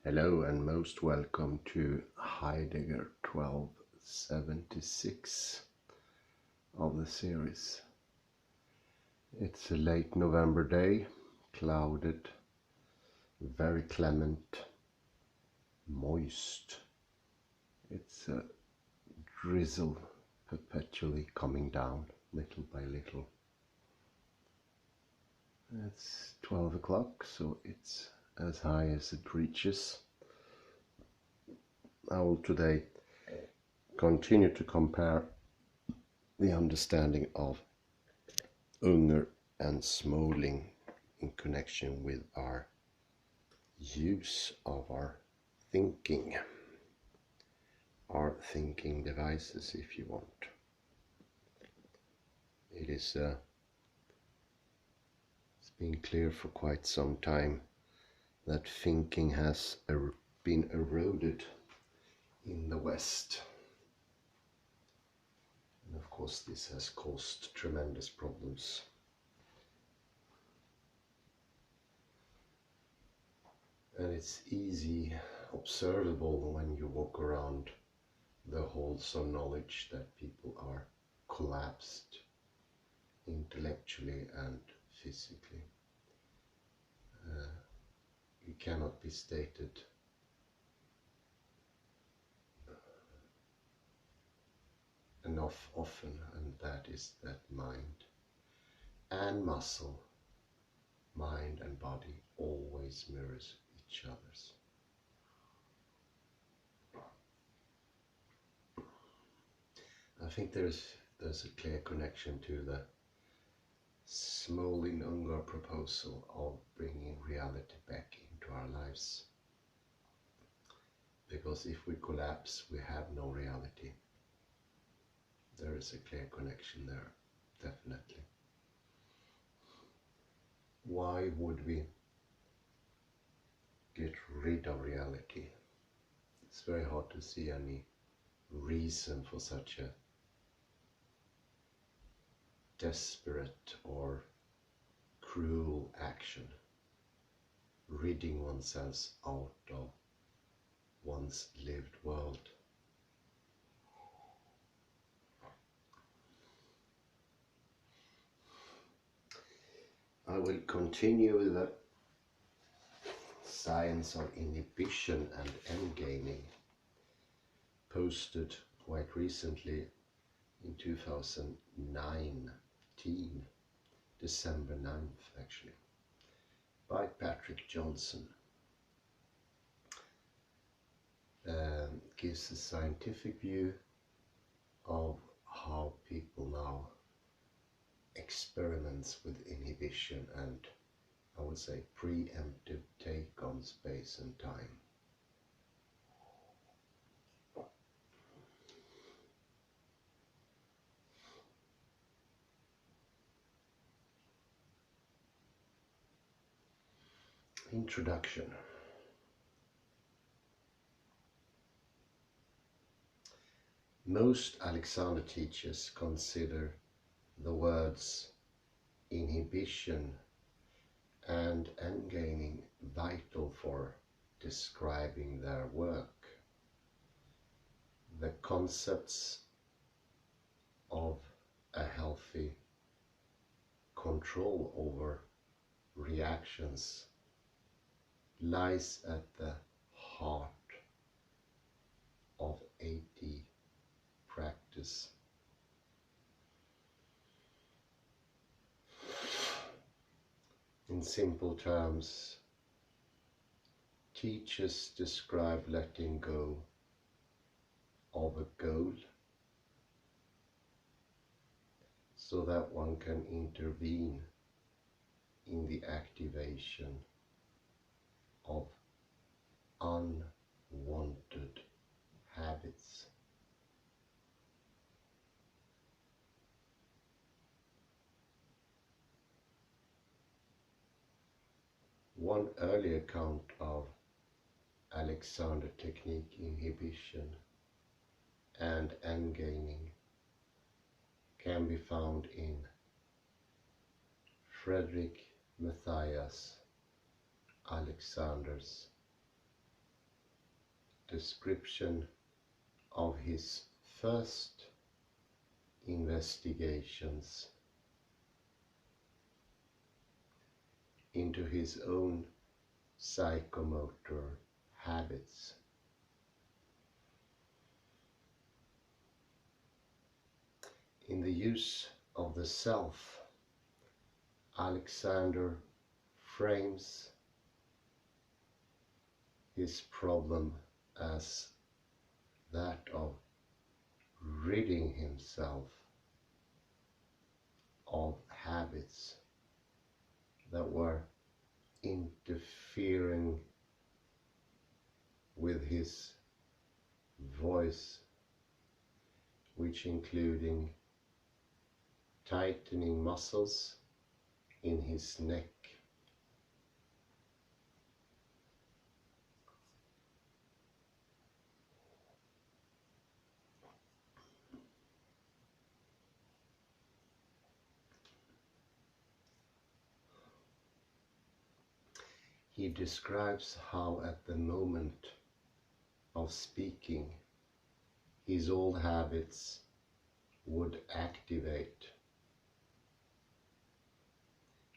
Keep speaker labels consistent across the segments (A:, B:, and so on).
A: Hello and most welcome to Heidegger 1276 of the series. It's a late November day, clouded, very clement, moist. It's a drizzle perpetually coming down little by little. It's 12 o'clock, so it's as high as it reaches. I will today continue to compare the understanding of Unger and Smoling in connection with our use of our thinking devices, if you want. It's been clear for quite some time that thinking has been eroded in the West. And of course this has caused tremendous problems. And it's easy observable when you walk around the halls of knowledge that people are collapsed intellectually and physically. It cannot be stated enough often, and that is that mind and muscle, mind and body always mirrors each other's. I think there's a clear connection to the Smoling-Unger proposal of bringing reality back into our lives. Because if we collapse, we have no reality. There is a clear connection there, definitely. Why would we get rid of reality? It's very hard to see any reason for such a desperate or cruel action, ridding oneself out of one's lived world. I will continue with the science of inhibition and endgaming, posted quite recently in 2019, December 9th actually, by Patrick Johnson. Gives a scientific view of how people now experiments with inhibition and, I would say, preemptive take on space and time. Introduction. Most Alexander teachers consider the words inhibition and endgaming vital for describing their work. The concepts of a healthy control over reactions lies at the heart of AD practice. In simple terms, teachers describe letting go of a goal so that one can intervene in the activation of unwanted habits. One early account of Alexander technique inhibition and endgaming can be found in Frederick Matthias Alexander's description of his first investigations into his own psychomotor habits. In the use of the self, Alexander frames his problem as that of ridding himself of habits that were interfering with his voice, which including tightening muscles in his neck, he describes how at the moment of speaking his old habits would activate,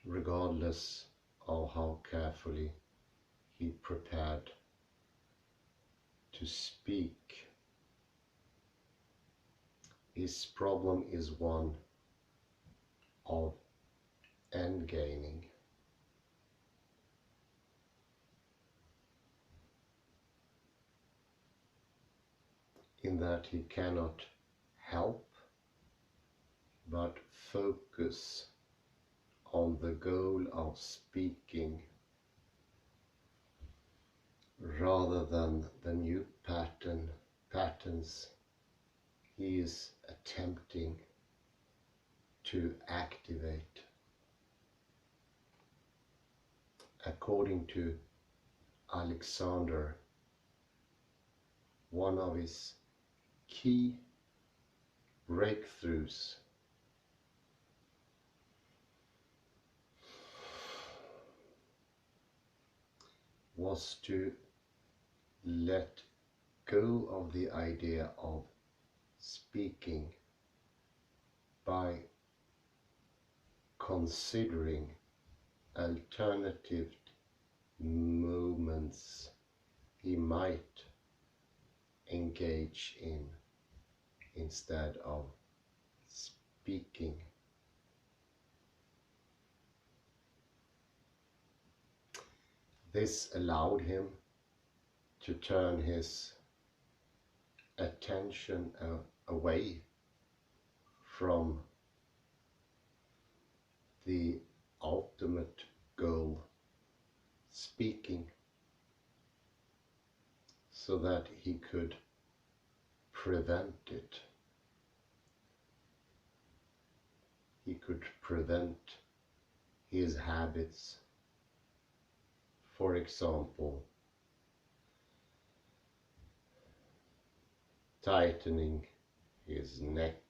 A: regardless of how carefully he prepared to speak. His problem is one of endgaining. In that he cannot help but focus on the goal of speaking rather than the new patterns he is attempting to activate. According to Alexander, one of his key breakthroughs was to let go of the idea of speaking by considering alternative movements he might engage in instead of speaking. This allowed him to turn his attention away from the ultimate goal, speaking, so that he could prevent it. He could prevent his habits, for example, tightening his neck,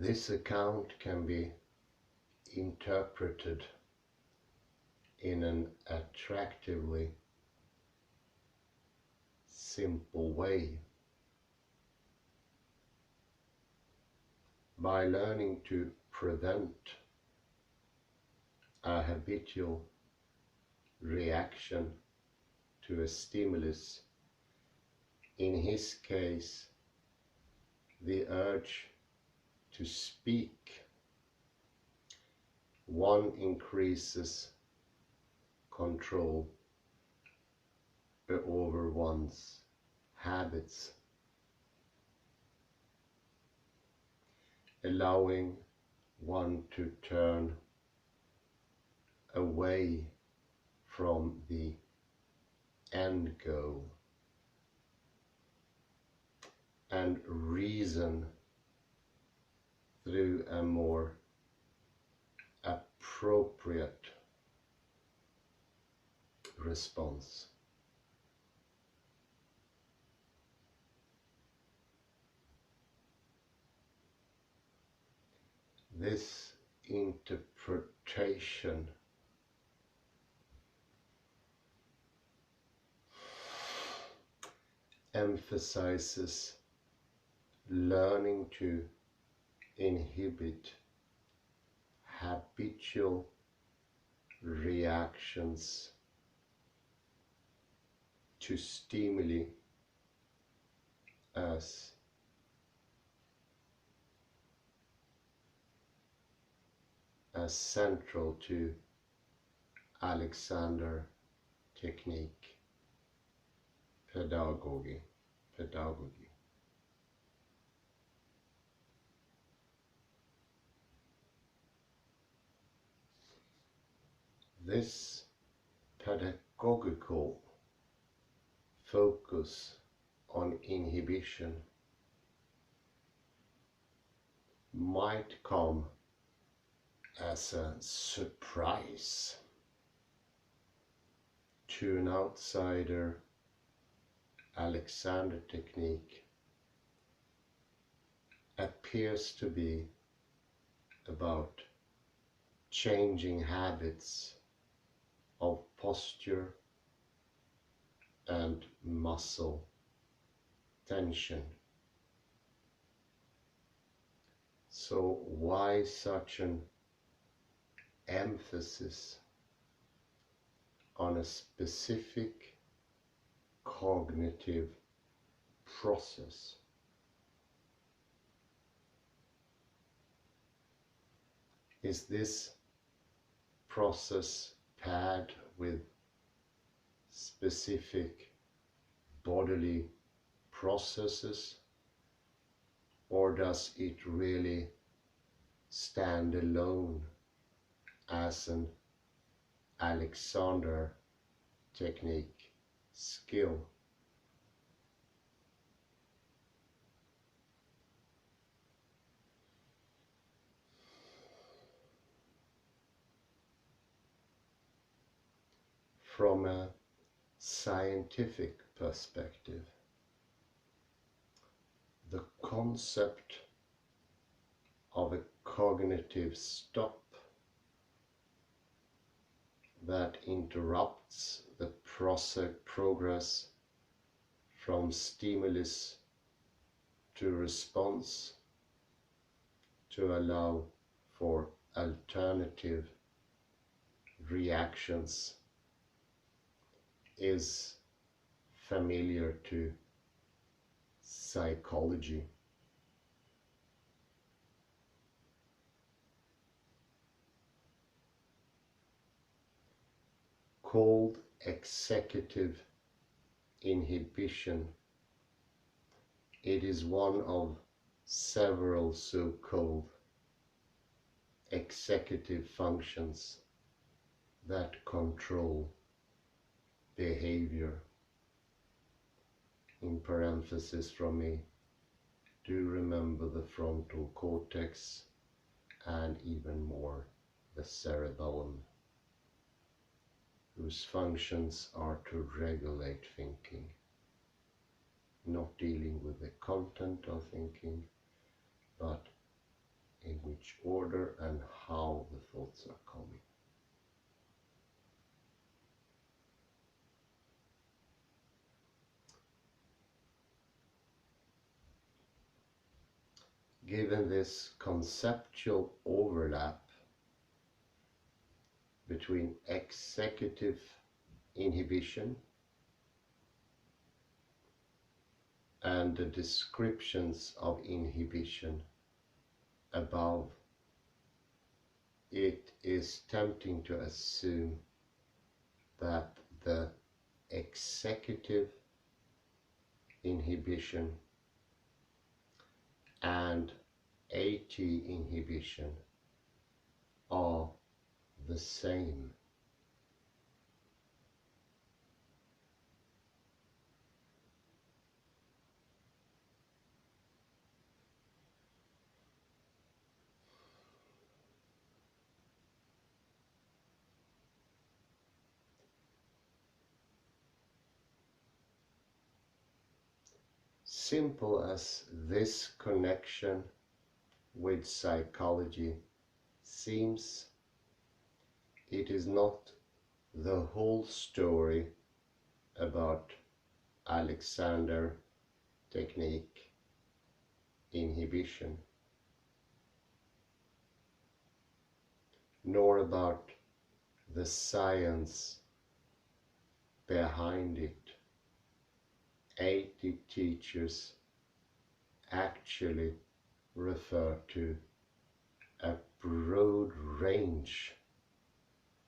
A: This account can be interpreted in an attractively simple way. By learning to prevent a habitual reaction to a stimulus, in his case, the urge to speak, one increases control over one's habits, allowing one to turn away from the end goal and reason through a more appropriate response. This interpretation emphasizes learning to inhibit habitual reactions to stimuli as central to Alexander technique, pedagogy. This pedagogical focus on inhibition might come as a surprise to an outsider. Alexander technique appears to be about changing habits of posture and muscle tension. So why such an emphasis on a specific cognitive process? Is this process paired with specific bodily processes, or does it really stand alone as an Alexander technique skill? From a scientific perspective, the concept of a cognitive stop that interrupts the progress from stimulus to response to allow for alternative reactions is familiar to psychology. Called executive inhibition, it is one of several so-called executive functions that control behavior. In parenthesis from me, do remember the frontal cortex and even more the cerebellum, whose functions are to regulate thinking, not dealing with the content of thinking, but in which order and how the thoughts are coming. Given this conceptual overlap between executive inhibition and the descriptions of inhibition above, it is tempting to assume that the executive inhibition and AT inhibition are the same. simple as this connection with psychology seems, it is not the whole story about Alexander technique, inhibition, nor about the science behind it. 80 teachers actually refer to a broad range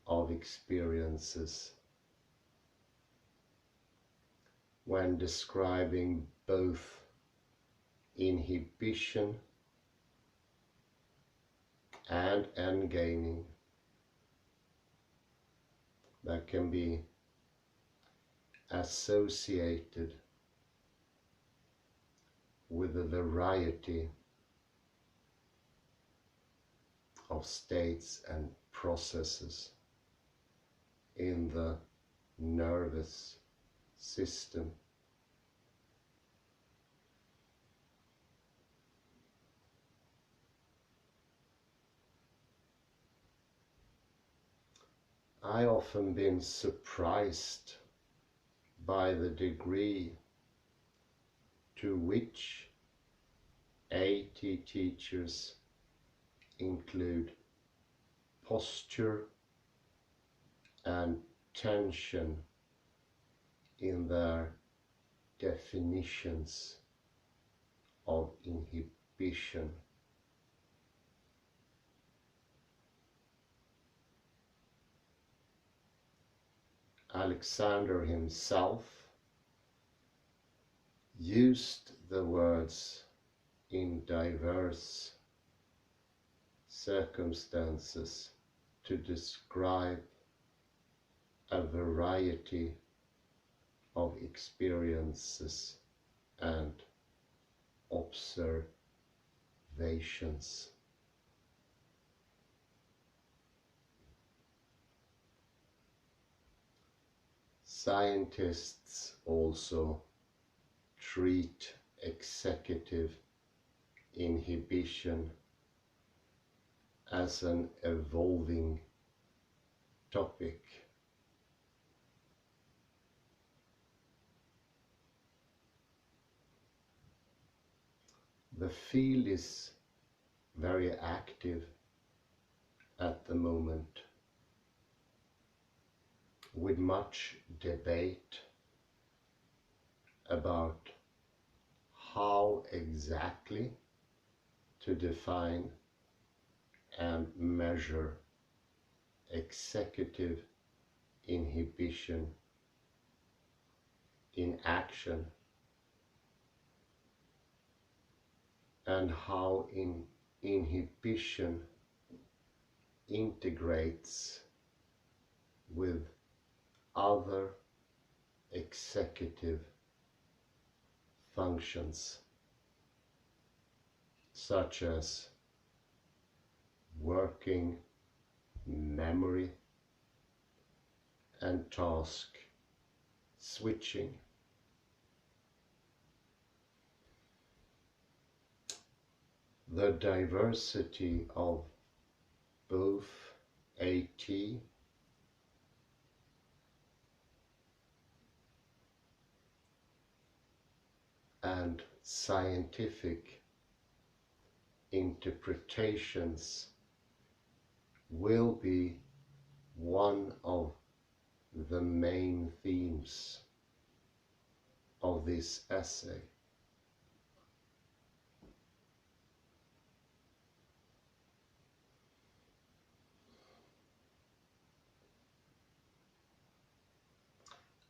A: of experiences when describing both inhibition and endgaining that can be associated with a variety of states and processes in the nervous system. I often been surprised by the degree to which 80 teachers include posture and tension in their definitions of inhibition. Alexander himself used the words in diverse circumstances to describe a variety of experiences and observations. Scientists also treat executive inhibition as an evolving topic. The field is very active at the moment, with much debate about how exactly to define and measure executive inhibition in action, and how inhibition integrates with other executive functions, such as working memory and task switching. The diversity of both AT and scientific interpretations will be one of the main themes of this essay.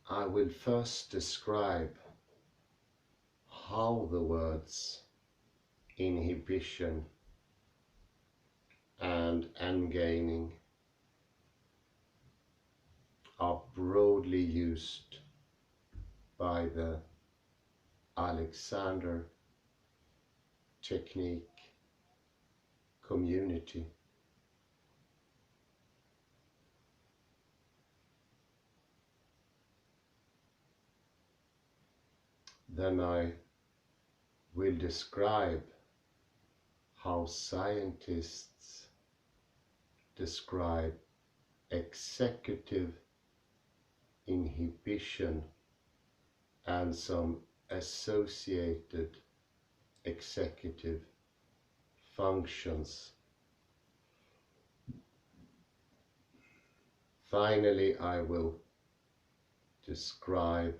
A: I will first describe how the words inhibition and endgaining are broadly used by the Alexander technique community. Then I will describe how scientists describe executive inhibition and some associated executive functions. Finally, I will describe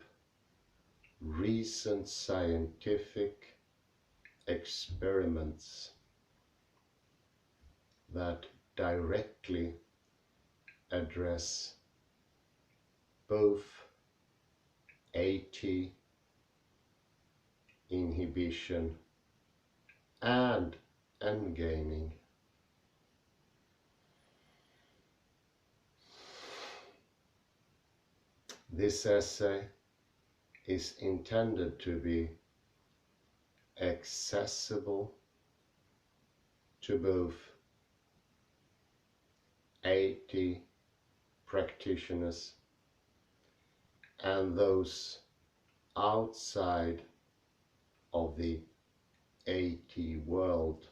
A: recent scientific experiments that directly address both AT inhibition and endgaming. This essay is intended to be accessible to both AT practitioners and those outside of the AT world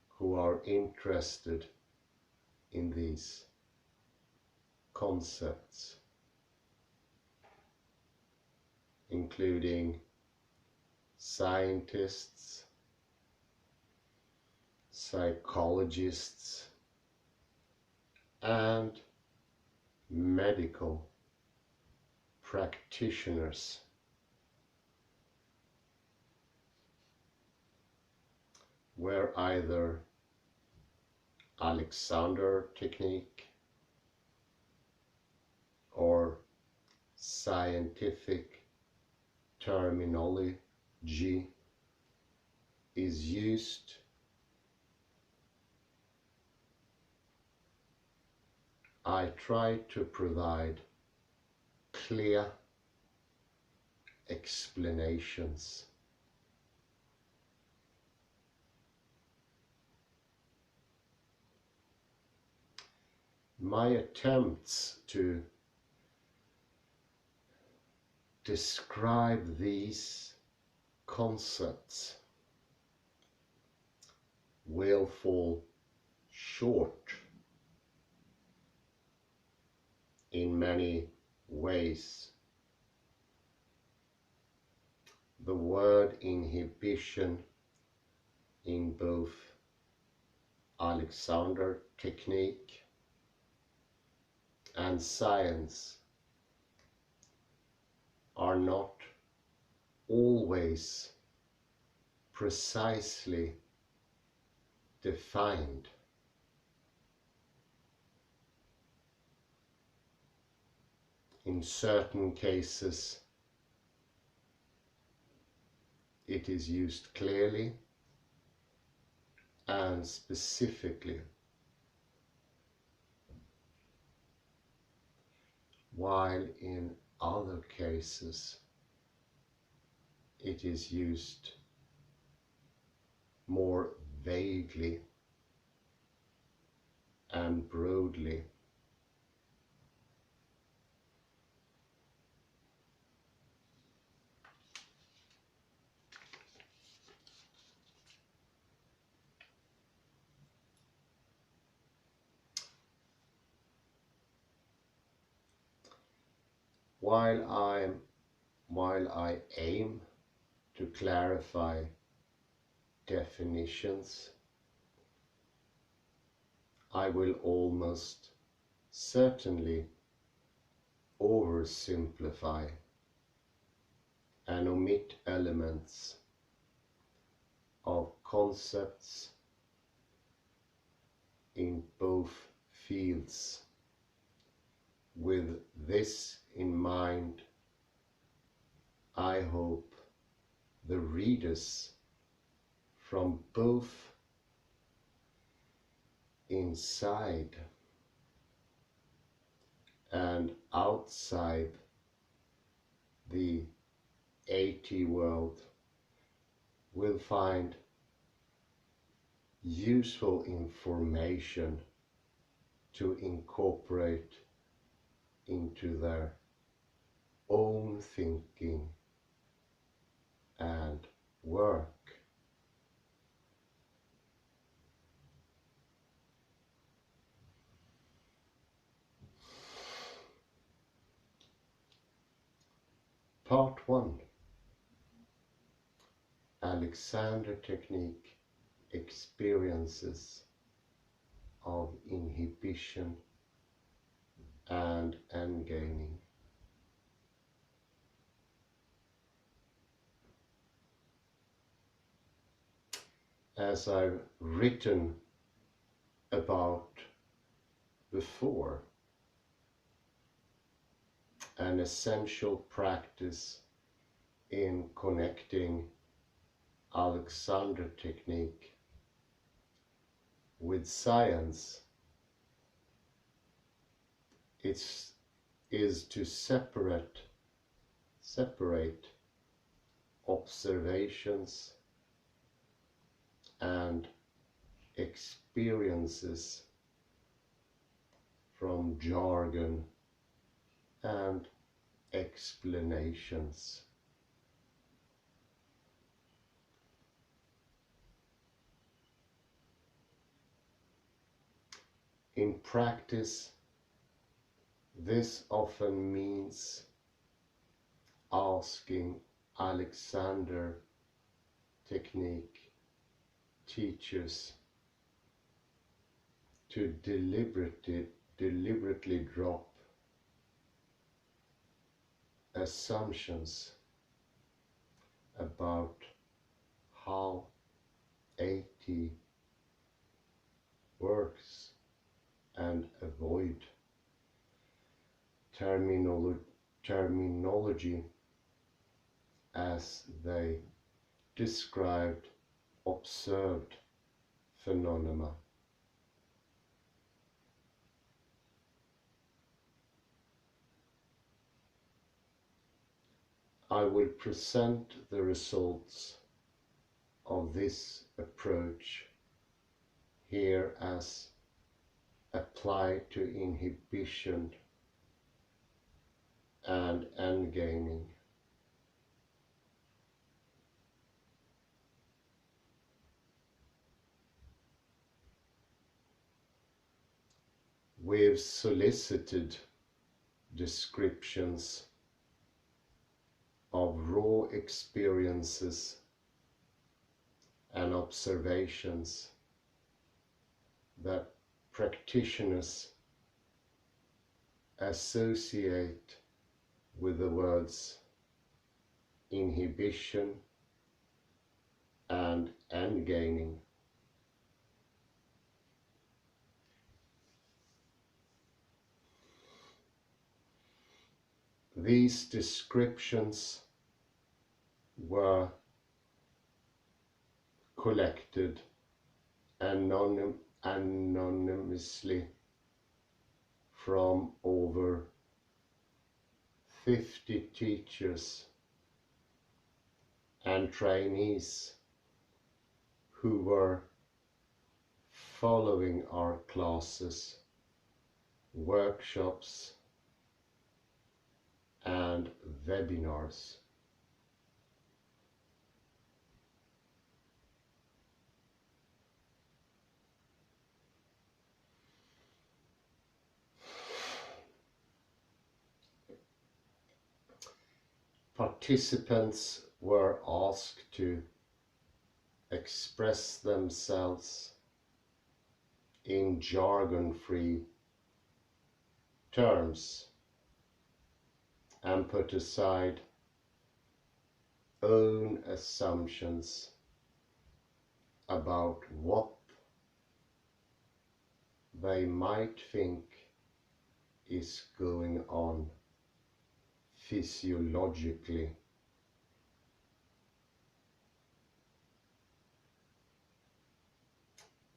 A: who are interested in these concepts, including scientists, psychologists, and medical practitioners. Where either Alexander technique or scientific terminology is used, I try to provide clear explanations. My attempts to describe these concepts will fall short in many ways. The word inhibition in both Alexander technique and science are not always precisely defined. In certain cases, it is used clearly and specifically, while in other cases it is used more vaguely and broadly. While I aim to clarify definitions, I will almost certainly oversimplify and omit elements of concepts in both fields. With this in mind, I hope the readers from both inside and outside the AT world will find useful information to incorporate into their own thinking 1. Alexander technique, experiences of inhibition and endgaining. As I've written about before, an essential practice in connecting Alexander technique with science is to separate observations and experiences from jargon and explanations. In practice, this often means asking Alexander technique teachers to deliberately drop assumptions about how AT works and avoid terminology as they described observed phenomena. I will present the results of this approach here as applied to inhibition and endgaining. We've solicited descriptions of raw experiences and observations that practitioners associate with the words inhibition and endgaining. These descriptions were collected anonymously from over 50 teachers and trainees who were following our classes, workshops, and webinars. Participants were asked to express themselves in jargon-free terms and put aside own assumptions about what they might think is going on physiologically.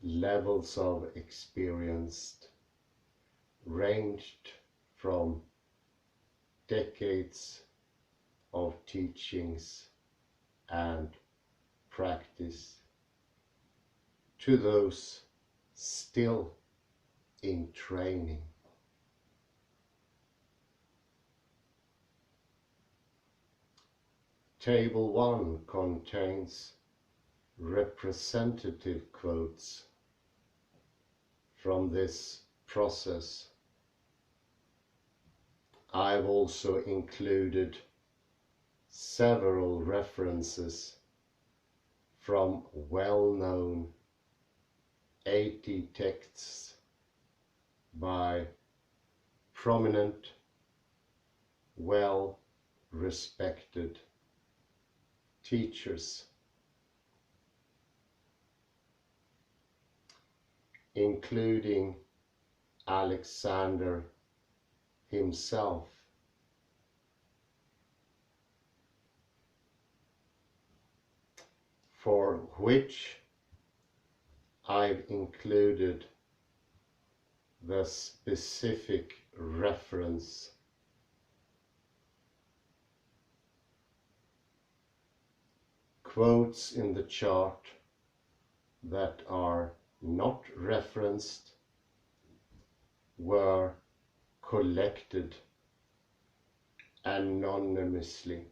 A: Levels of experience ranged from decades of teachings and practice to those still in training. Table 1 contains representative quotes from this process. I've also included several references from well-known 80 texts by prominent, well-respected teachers, including Alexander himself, for which I've included the specific reference quotes in the chart that are not referenced were collected anonymously.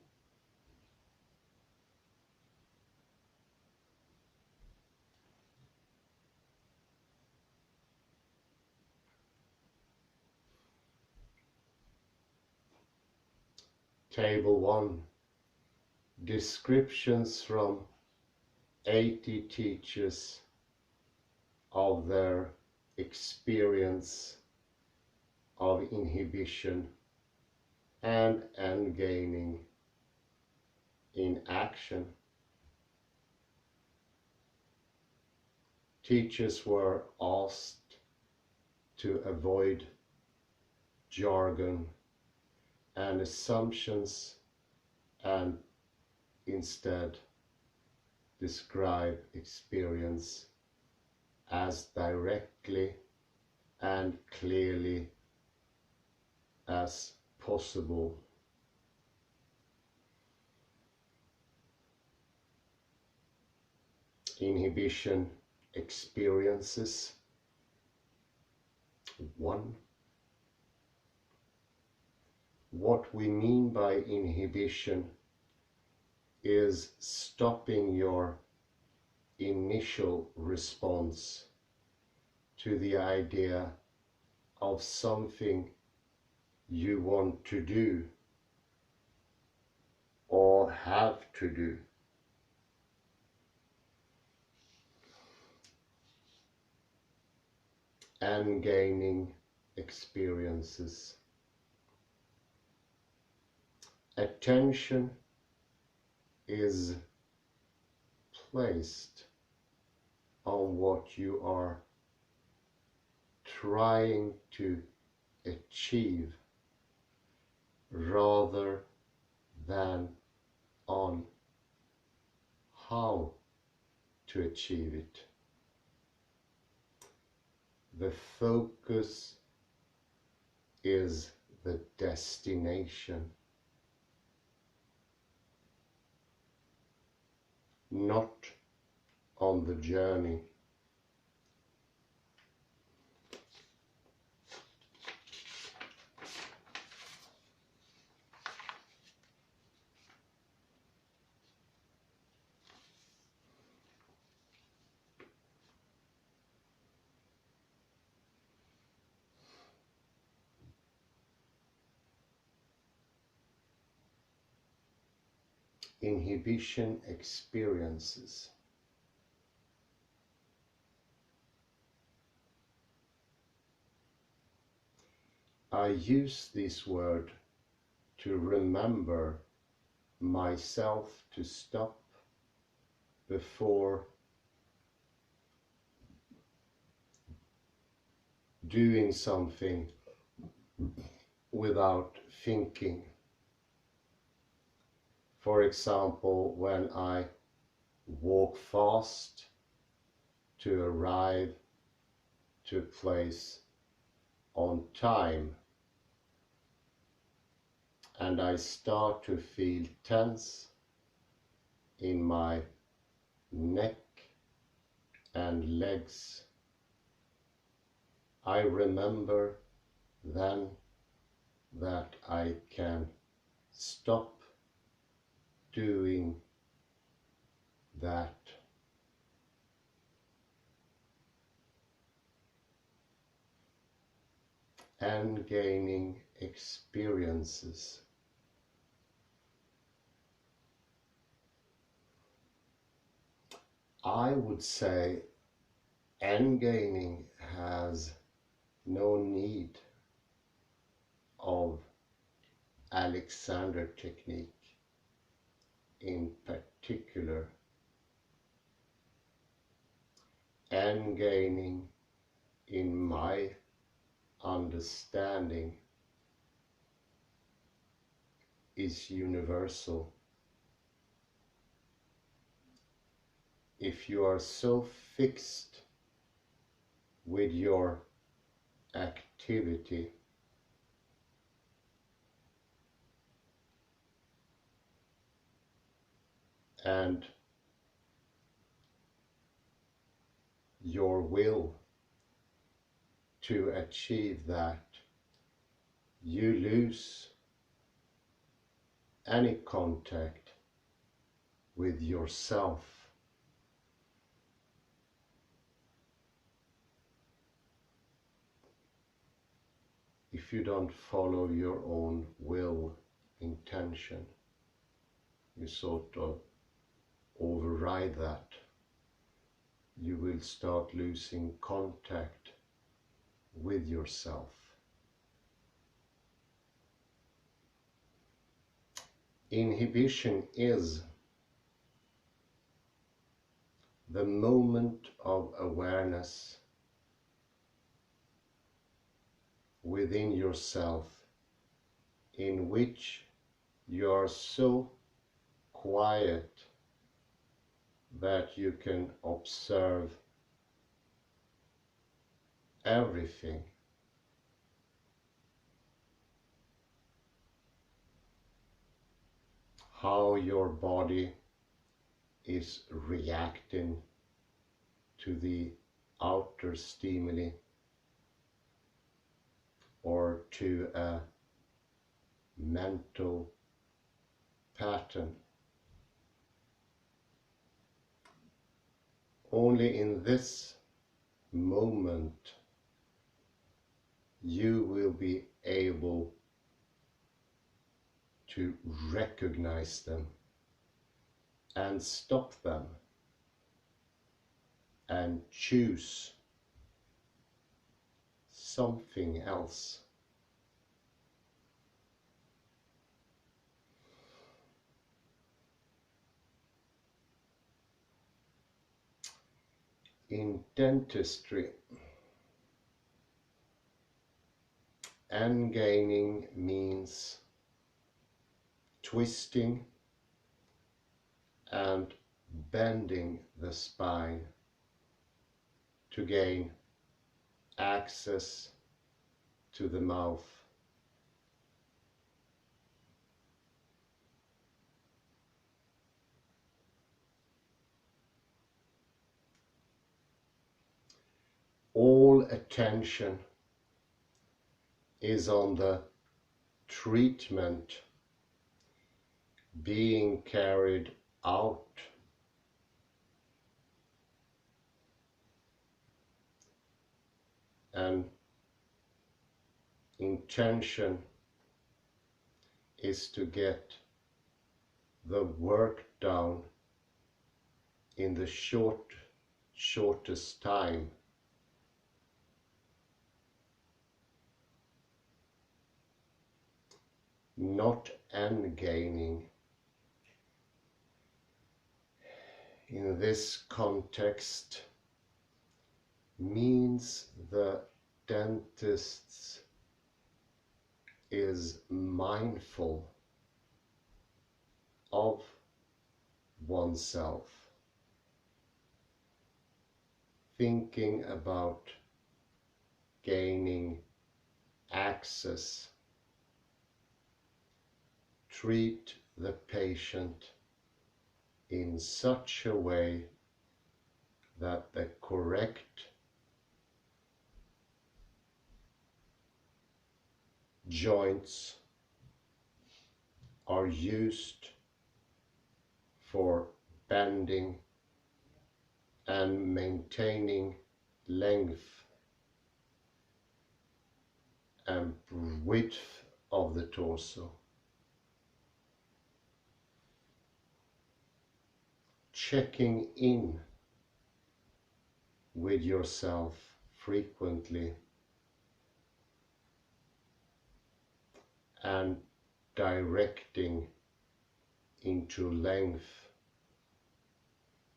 A: Table 1. Descriptions from 80 teachers of their experience of inhibition and endgaining in action. Teachers were asked to avoid jargon and assumptions and instead describe experience as directly and clearly as possible. Inhibition experiences. 1. What we mean by inhibition is stopping your initial response to the idea of something you want to do or have to do. And gaining experiences. Attention is placed on what you are trying to achieve rather than on how to achieve it. The focus is the destination, not on the journey. Inhibition experiences. I use this word to remember myself to stop before doing something without thinking. For example, when I walk fast to arrive to a place on time and I start to feel tense in my neck and legs, I remember then that I can stop doing that. And gaining experiences. I would say endgaining has no need of Alexander technique in particular. Endgaining, in my understanding, is universal. If you are so fixed with your activity and your will to achieve that, you lose any contact with yourself. If you don't follow your own will, intention, you sort of override that, you will start losing contact with yourself. Inhibition is the moment of awareness within yourself in which you are so quiet that you can observe everything. How your body is reacting to the outer stimuli or to a mental pattern. Only in this moment you will be able to recognize them and stop them and choose something else. In dentistry, endgaining means twisting and bending the spine to gain access to the mouth. All attention is on the treatment being carried out, and intention is to get the work done in the shortest time. Not endgaining in this context means the dentist is mindful of oneself, thinking about gaining access. Treat the patient in such a way that the correct joints are used for bending and maintaining length and width of the torso. Checking in with yourself frequently and directing into length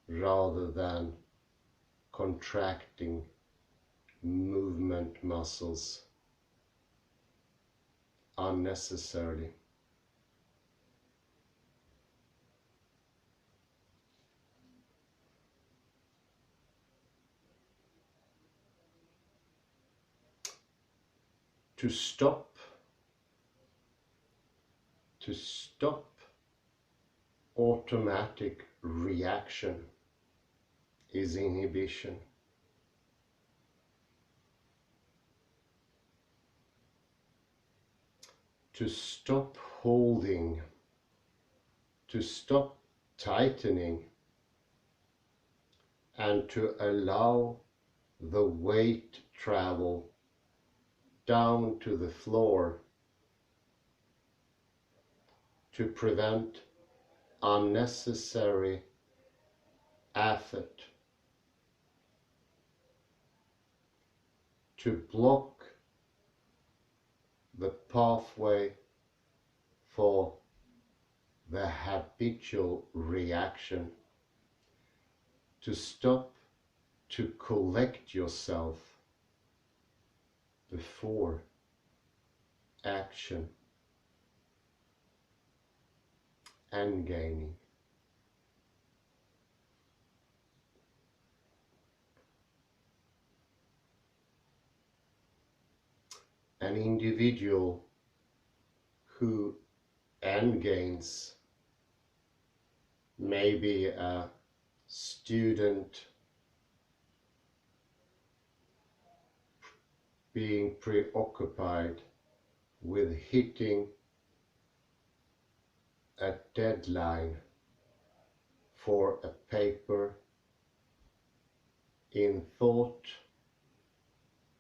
A: rather than contracting movement muscles unnecessarily. To stop automatic reaction is inhibition. To stop holding, to stop tightening, and to allow the weight travel down to the floor, to prevent unnecessary effort, to block the pathway for the habitual reaction, to stop, to collect yourself before action and gaining. An individual who gains may be a student being preoccupied with hitting a deadline for a paper in thought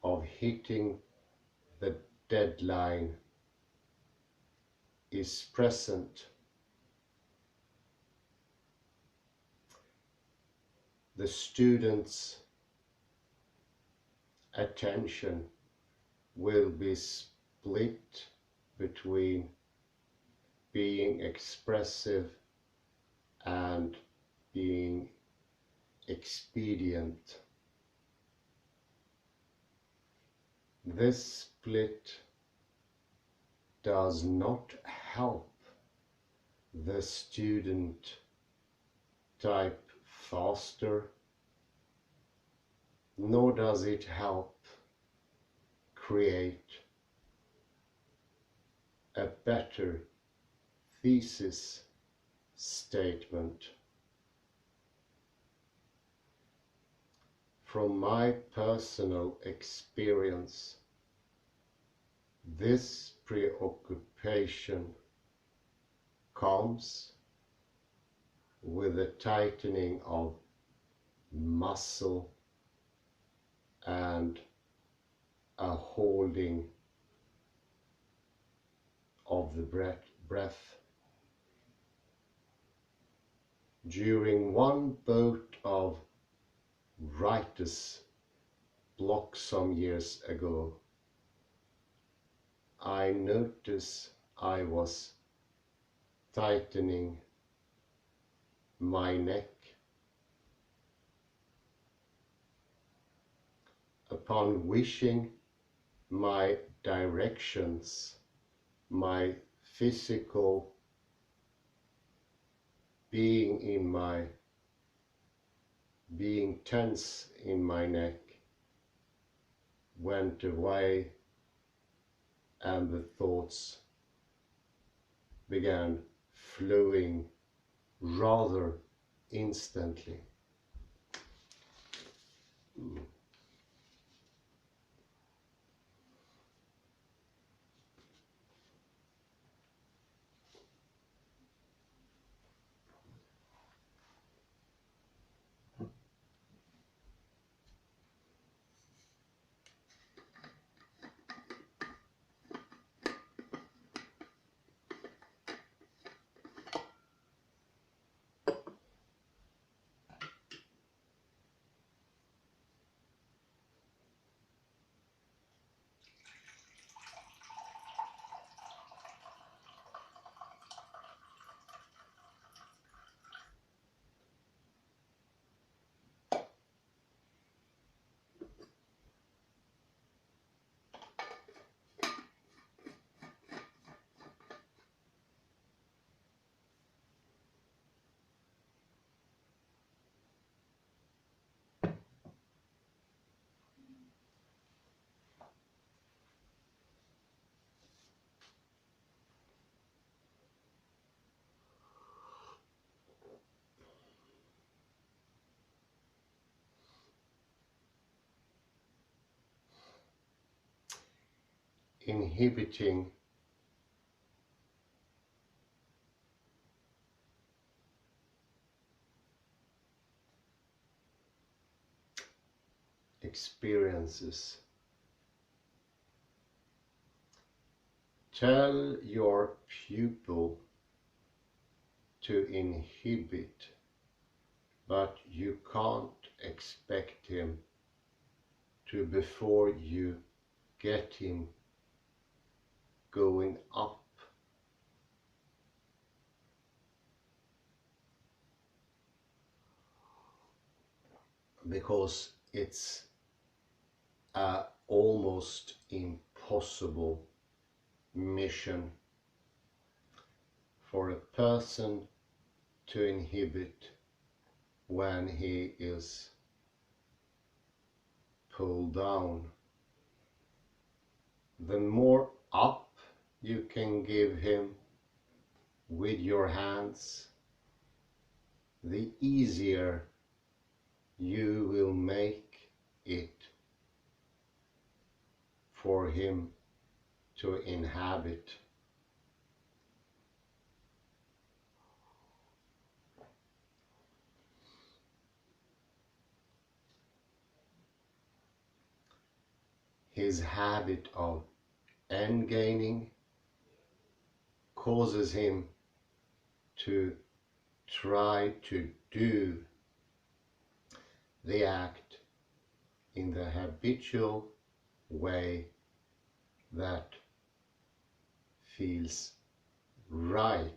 A: of hitting the deadline is present. The student's attention will be split between being expressive and being expedient. This split does not help the student type faster, nor does it help create a better thesis statement. From my personal experience, this preoccupation comes with a tightening of muscle and a holding of the breath. During one bout of writer's block some years ago, I noticed I was tightening my neck. Upon wishing my directions, my physical being tense in my neck went away, and the thoughts began flowing rather instantly. inhibiting experiences. Tell your pupil to inhibit, but you can't expect him to before you get him going up. Because it's a almost impossible mission for a person to inhibit when he is pulled down. The more up you can give him with your hands, the easier you will make it for him to inhabit. His habit of end gaining causes him to try to do the act in the habitual way that feels right.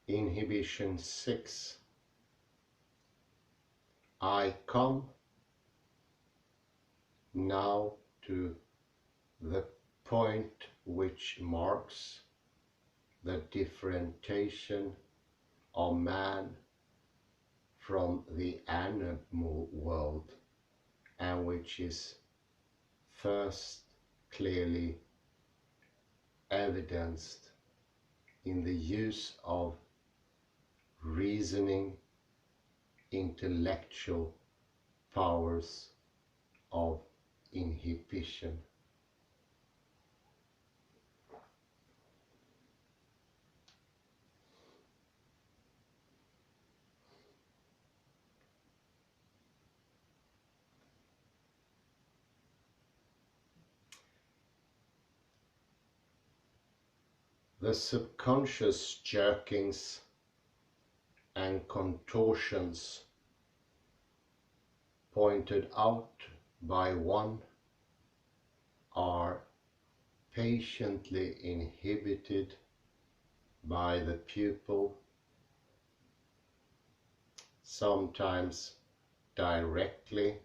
A: Inhibition 6. I come now to the point which marks the differentiation of man from the animal world, and which is first clearly evidenced in the use of reasoning, intellectual powers of inhibition. The subconscious jerkings and contortions pointed out by one are patiently inhibited by the pupil, sometimes directly,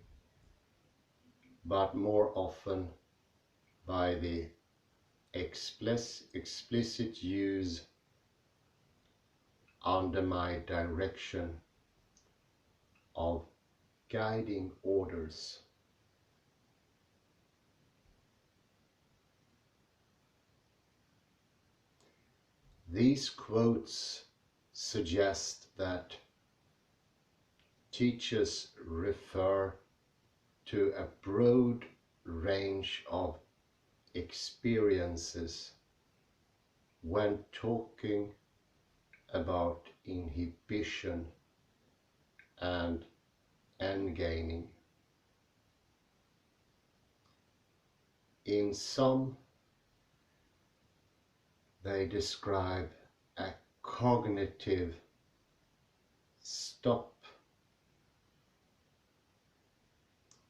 A: but more often by the explicit use under my direction of guiding orders. These quotes suggest that teachers refer to a broad range of experiences when talking about inhibition and end gaining. In some, they describe a cognitive stop.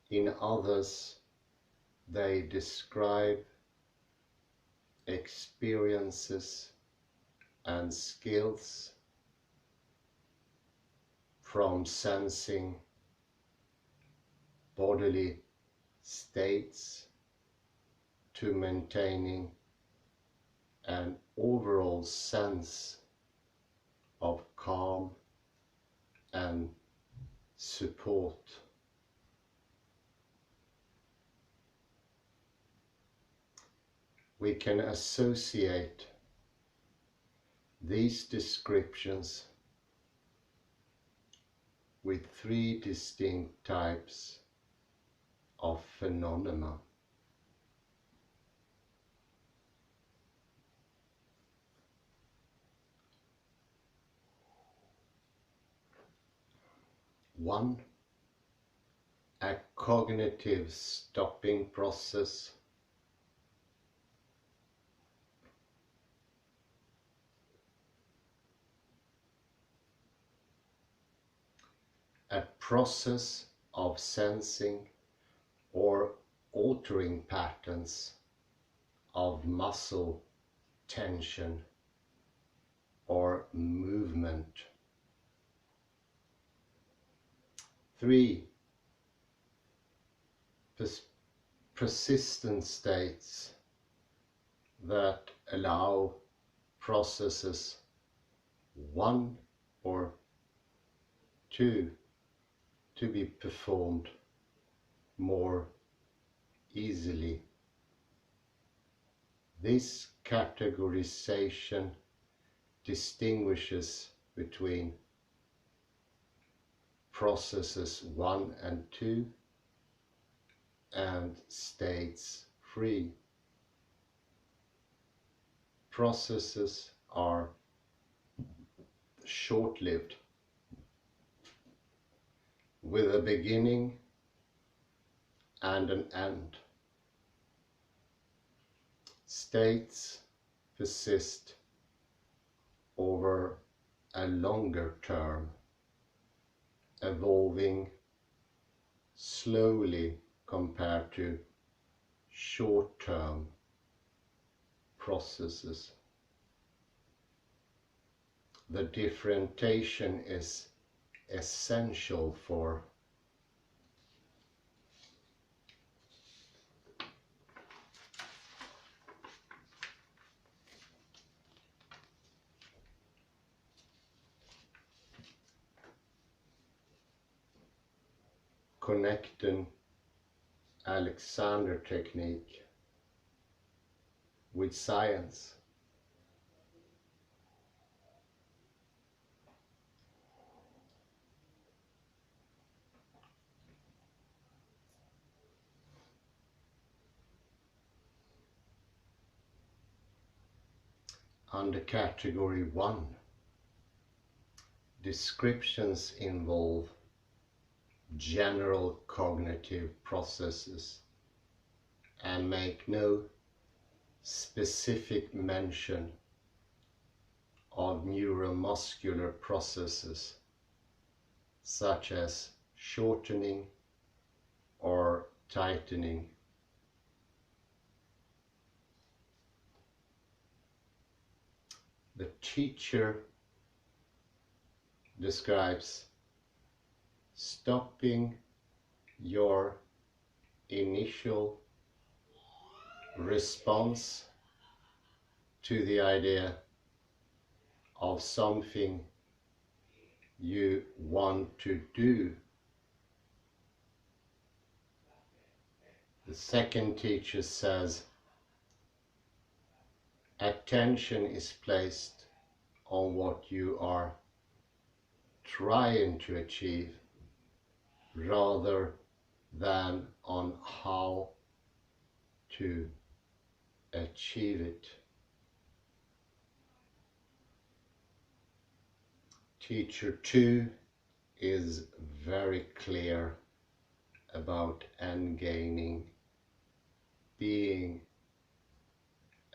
A: In others, they describe experiences and skills from sensing bodily states to maintaining an overall sense of calm and support. We can associate these descriptions with three distinct types of phenomena. One, a cognitive stopping process. A process of sensing or altering patterns of muscle tension or movement. 3. Persistent states that allow processes 1 or 2 to be performed more easily. This categorization distinguishes between processes 1 and 2 and states 3. Processes are short-lived, with a beginning and an end. States persist over a longer term, evolving slowly compared to short-term processes. The differentiation is essential for connecting Alexander technique with science. Under category 1, descriptions involve general cognitive processes and make no specific mention of neuromuscular processes such as shortening or tightening. The teacher describes stopping your initial response to the idea of something you want to do. The second teacher says attention is placed on what you are trying to achieve rather than on how to achieve it. Teacher 2 is very clear about endgaining being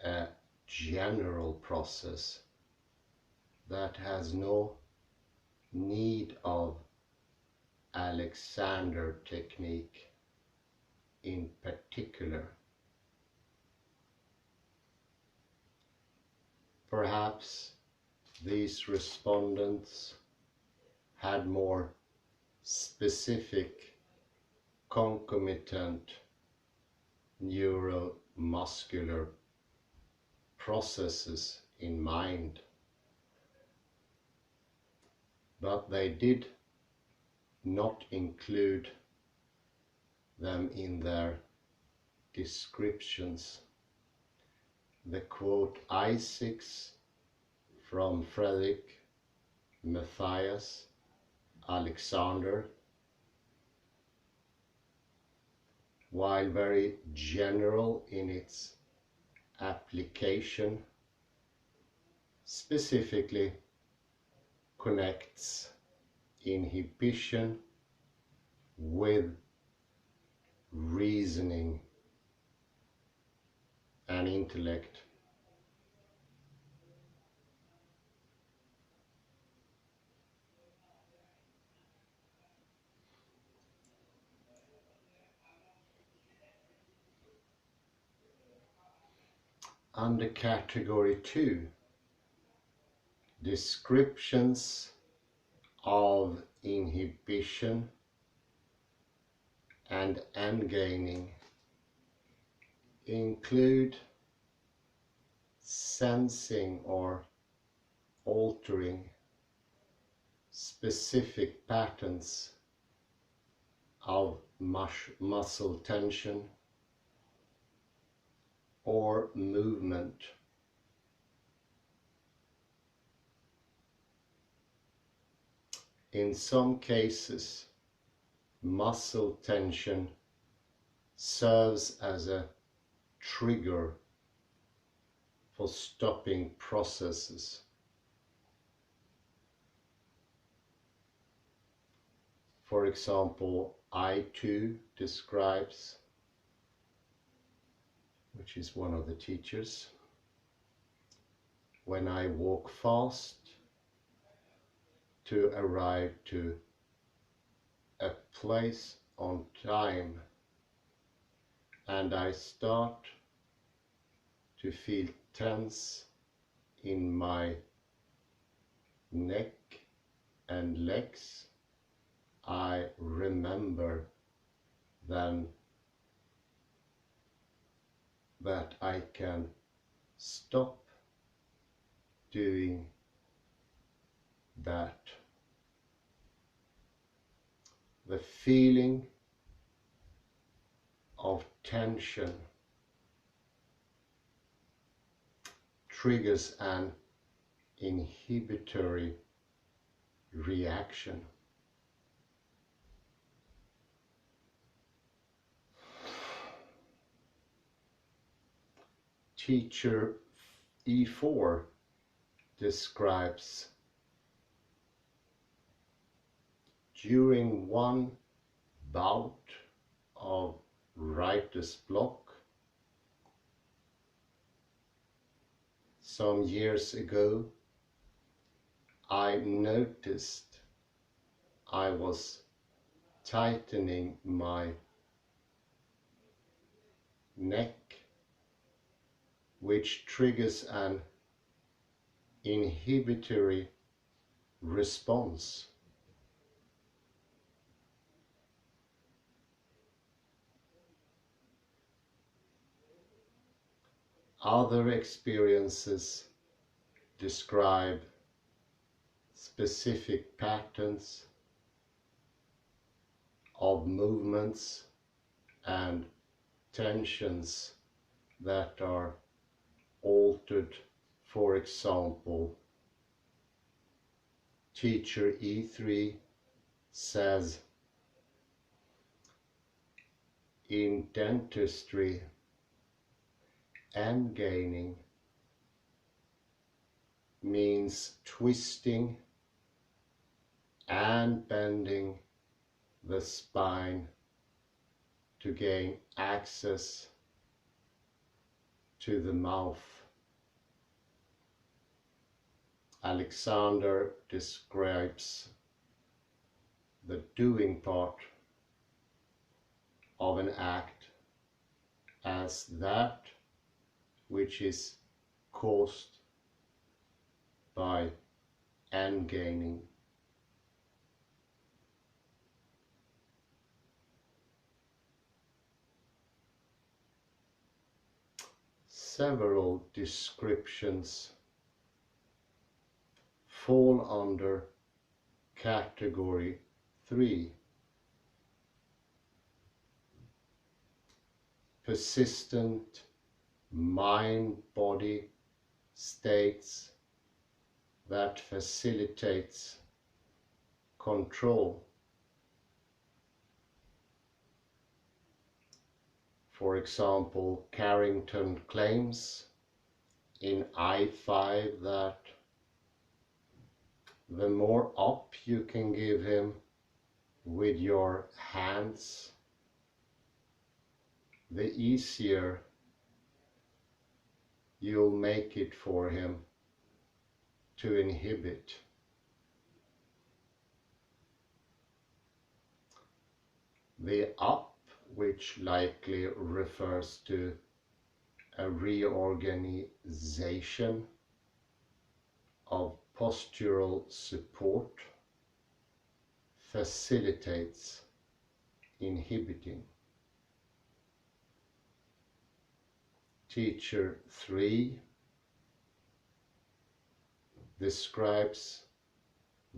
A: a general process that has no need of Alexander technique in particular. Perhaps these respondents had more specific concomitant neuromuscular processes in mind, but they did not include them in their descriptions. The quote I6 from Frederick Matthias Alexander, while very general in its application, specifically connects inhibition with reasoning and intellect. Under category 2, descriptions of inhibition and endgaining include sensing or altering specific patterns of muscle tension or movement. In some cases, muscle tension serves as a trigger for stopping processes. For example, I2 describes, which is one of the teachers, when I walk fast to arrive to a place on time and I start to feel tense in my neck and legs, I remember then that I can stop doing that. The feeling of tension triggers an inhibitory reaction. Teacher E4 describes during one bout of writer's block some years ago, I noticed I was tightening my neck, which triggers an inhibitory response. Other experiences describe specific patterns of movements and tensions that are altered. For example, teacher E3 says, in dentistry, endgaining means twisting and bending the spine to gain access to the mouth. Alexander describes the doing part of an act as that which is caused by endgaining. Several descriptions fall under category 3. Persistent mind-body states that facilitates control. For example, Carrington claims in I5 that the more up you can give him with your hands, the easier you'll make it for him to inhibit. The up, which likely refers to a reorganization of postural support, facilitates inhibiting. Teacher 3 describes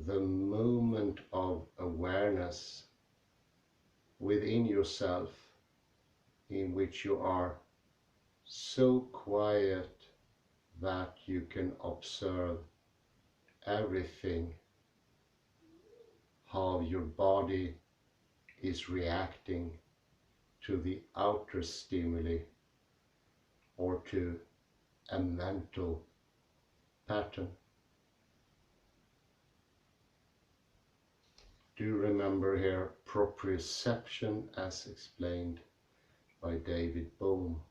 A: the moment of awareness within yourself in which you are so quiet that you can observe everything, how your body is reacting to the outer stimuli or to a mental pattern. Do remember here proprioception as explained by David Bohm.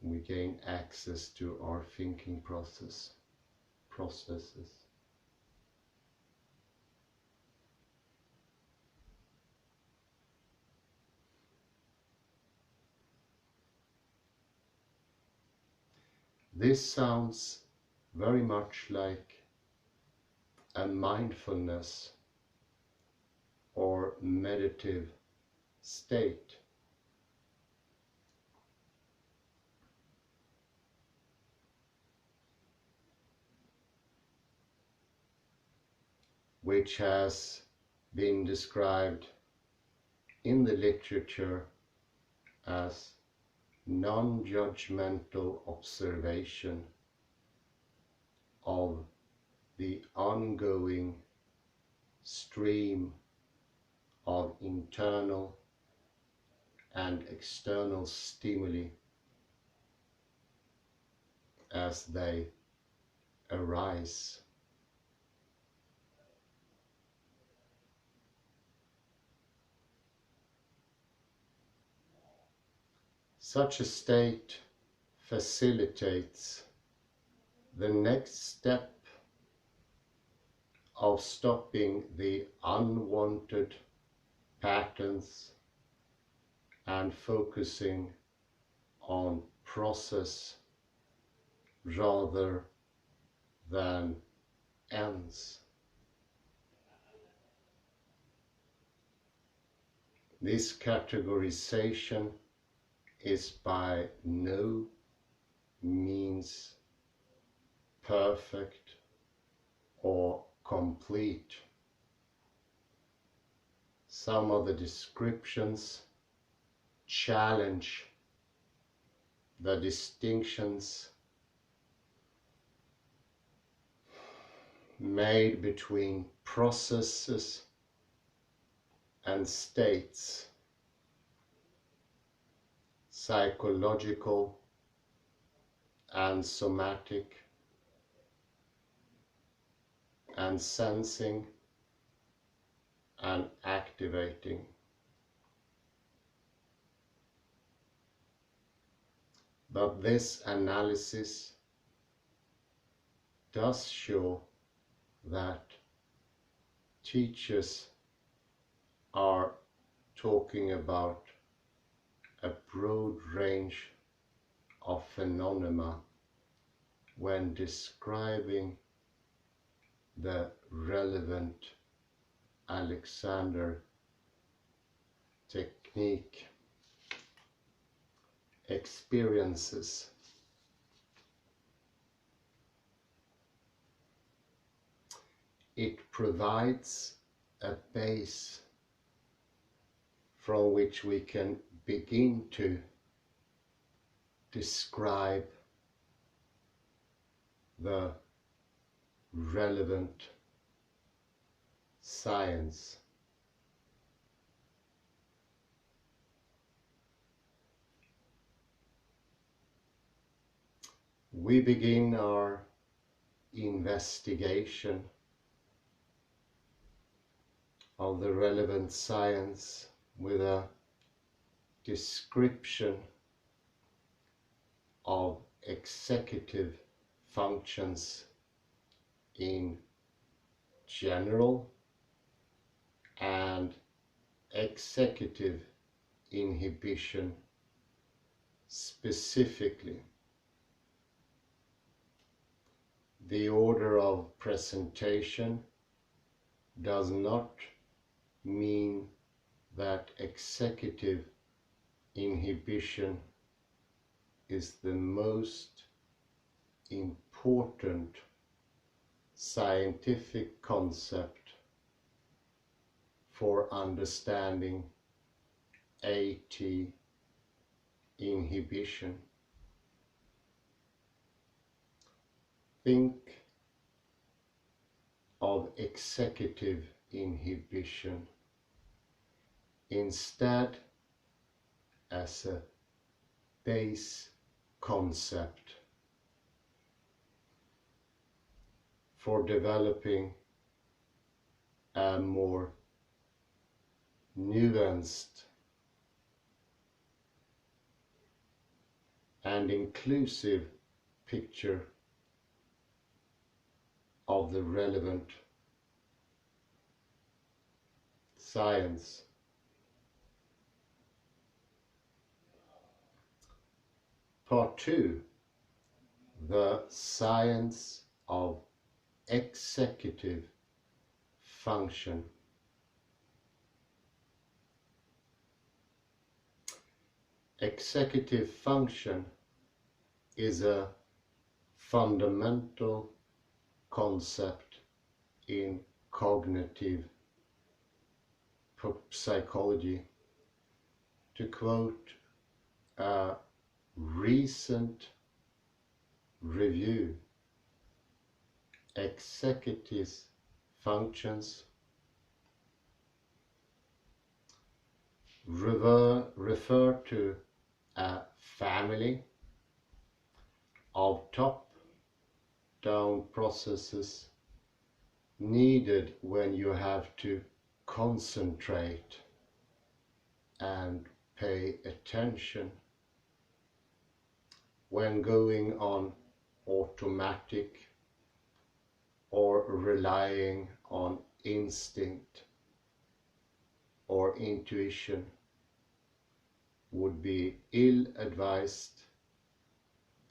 A: We gain access to our thinking processes. This sounds very much like a mindfulness or meditative state. Which has been described in the literature as non-judgmental observation of the ongoing stream of internal and external stimuli as they arise. Such a state facilitates the next step of stopping the unwanted patterns and focusing on process rather than ends. This categorization is by no means perfect or complete. Some of the descriptions challenge the distinctions made between processes and states, psychological and somatic, and sensing and activating. But this analysis does show that teachers are talking about a broad range of phenomena when describing the relevant Alexander technique experiences. It provides a base from which we can begin to describe the relevant science. We begin our investigation of the relevant science with a description of executive functions in general and executive inhibition specifically. The order of presentation does not mean that executive inhibition is the most important scientific concept for understanding AT inhibition. Think of executive inhibition instead as a base concept for developing a more nuanced and inclusive picture of the relevant science. Part 2, the science of executive function. Executive function is a fundamental concept in cognitive psychology. To quote a recent review, executive functions refer to a family of top-down processes needed when you have to concentrate and pay attention, when going on automatic or relying on instinct or intuition would be ill-advised,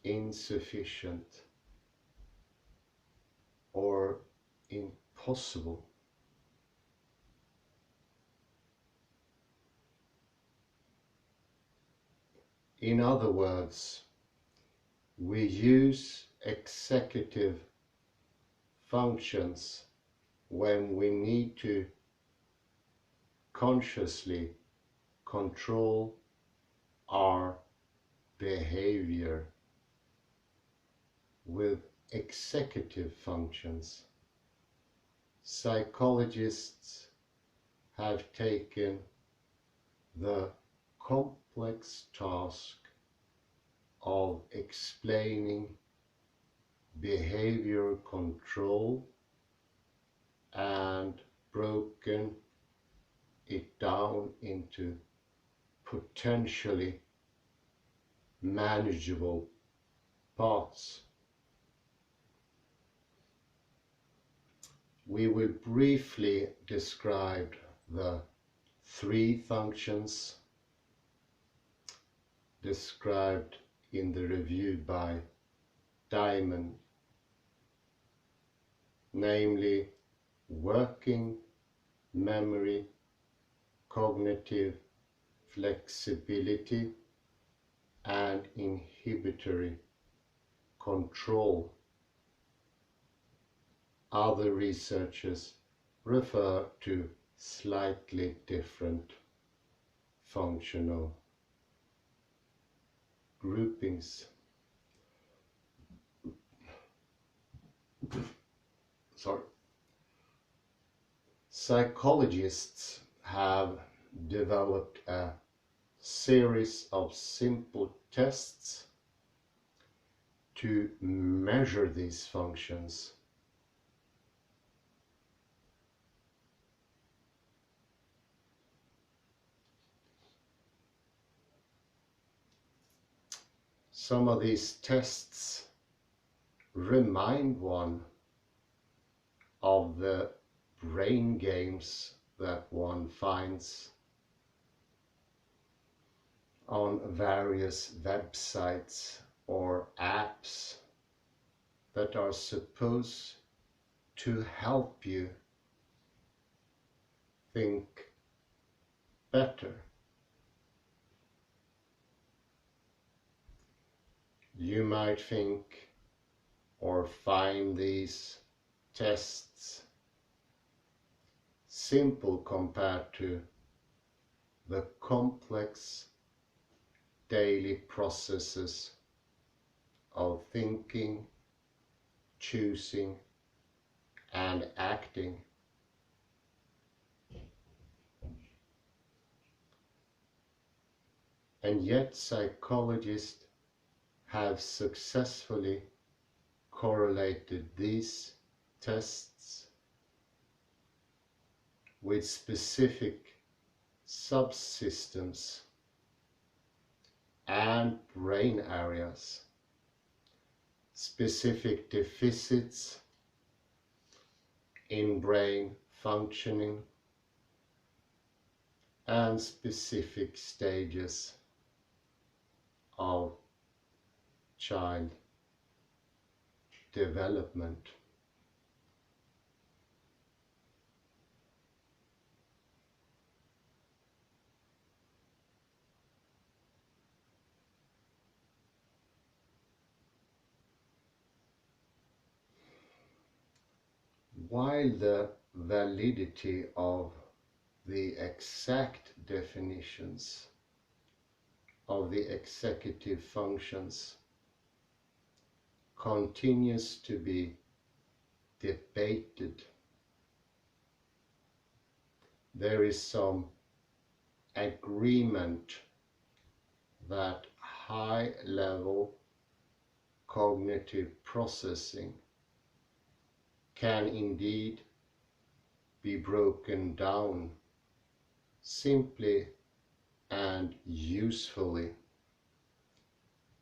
A: insufficient, or impossible. In other words, we use executive functions when we need to consciously control our behavior. With executive functions, psychologists have taken the complex task of explaining behavior control and broken it down into potentially manageable parts. We will briefly describe the 3 functions described in the review by Diamond, namely working memory, cognitive flexibility, and inhibitory control. Other researchers refer to slightly different functional groupings. Psychologists have developed a series of simple tests to measure these functions. Some of these tests remind one of the brain games that one finds on various websites or apps that are supposed to help you think better. You might think or find these tests simple compared to the complex daily processes of thinking, choosing, and acting. And yet psychologists have successfully correlated these tests with specific subsystems and brain areas, specific deficits in brain functioning, and specific stages of child development. While the validity of the exact definitions of the executive functions continues to be debated, there is some agreement that high-level cognitive processing can indeed be broken down simply and usefully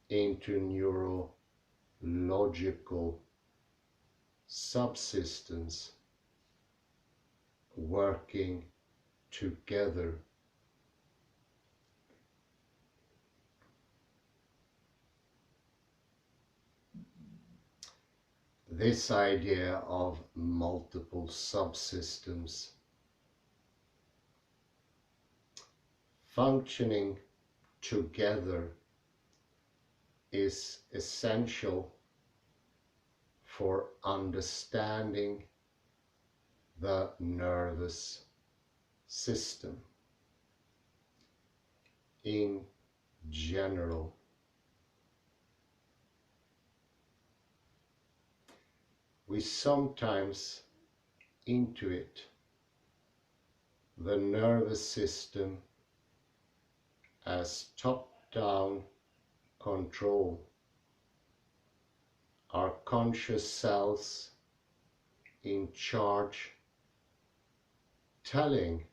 A: into neurological subsystems working together. This idea of multiple subsystems functioning together is essential for understanding the nervous system in general. We sometimes intuit the nervous system as top-down control. Our conscious selves in charge, telling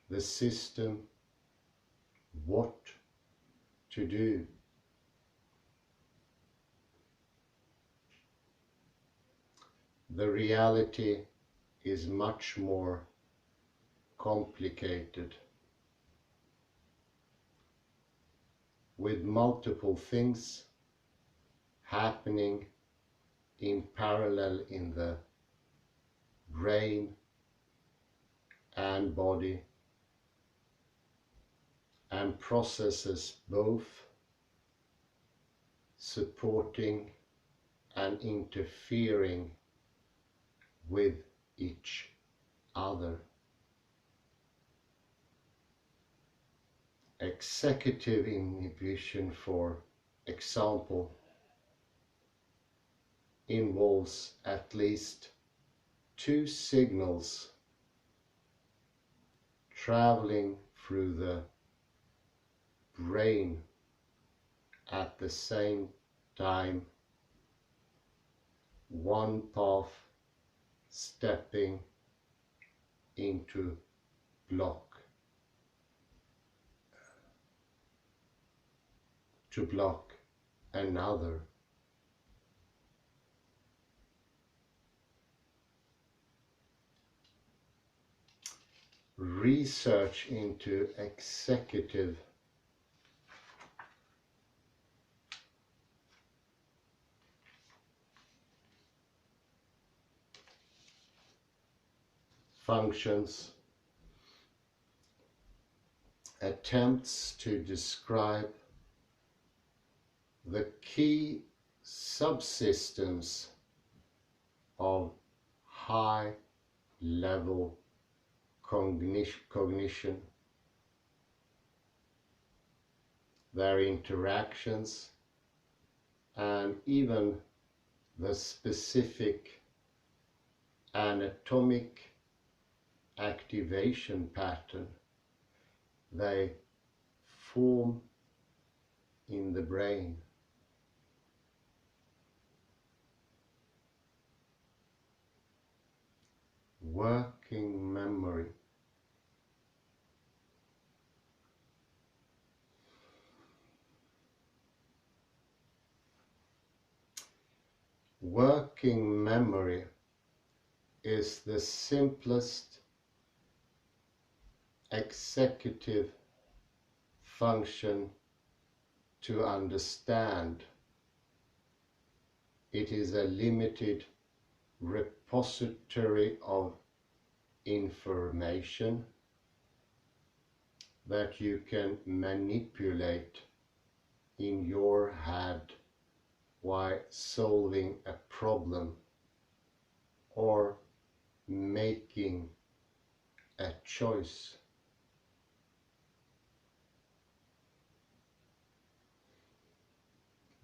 A: the system what to do. The reality is much more complicated, with multiple things happening in parallel in the brain and body, and processes both supporting and interfering with each other. Executive inhibition, for example, involves at least two signals traveling through the brain at the same time, one path stepping into block to block another. Research into executive functions attempts to describe the key subsystems of high level cognition, their interactions, and even the specific anatomic activation pattern they form in the brain. Working memory. Working memory is the simplest executive function to understand. It is a limited repository of information that you can manipulate in your head while solving a problem or making a choice.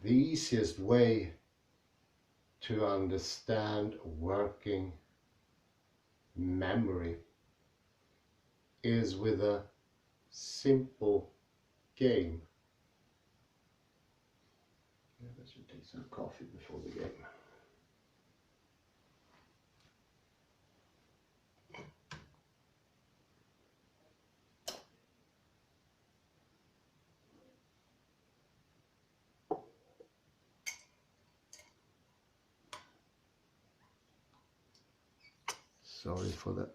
A: The easiest way to understand working memory is with a simple game. I should take some coffee before the game. Sorry for that.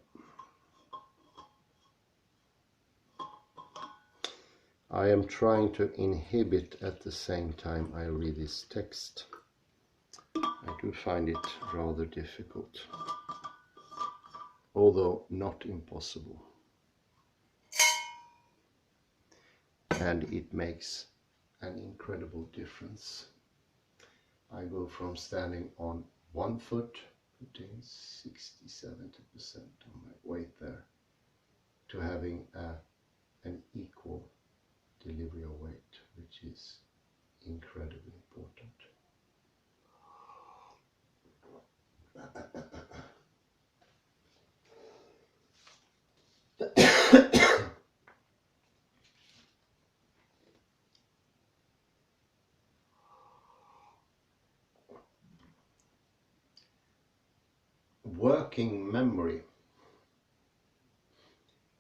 A: I am trying to inhibit at the same time I read this text. I do find it rather difficult, although not impossible. And it makes an incredible difference. I go from standing on one foot, putting 60-70% of my weight there, to having an equal delivery of weight, which is incredibly important. Working memory.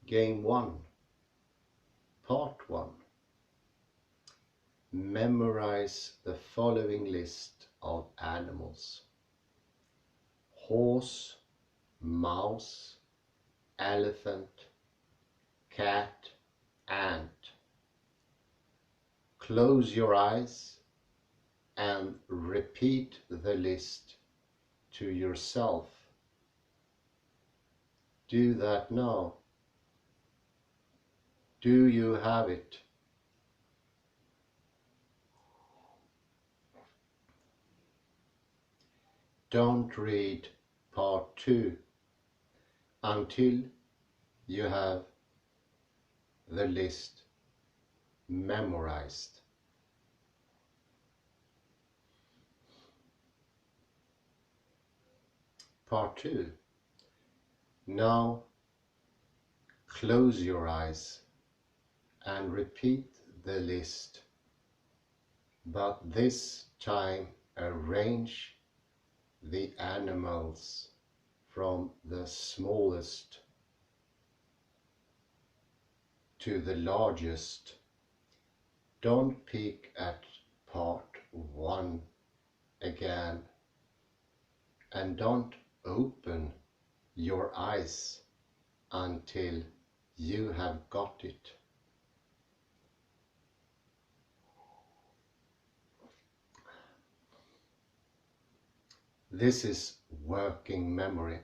A: Game 1. Part 1. Memorize the following list of animals: horse, mouse, elephant, cat, ant. Close your eyes and repeat the list to yourself. Do that now. Do you have it? Don't read part 2 until you have the list memorized. Part 2. Now close your eyes and repeat the list, but this time arrange the animals from the smallest to the largest. Don't peek at part 1 again, and don't open your eyes until you have got it. This is working memory.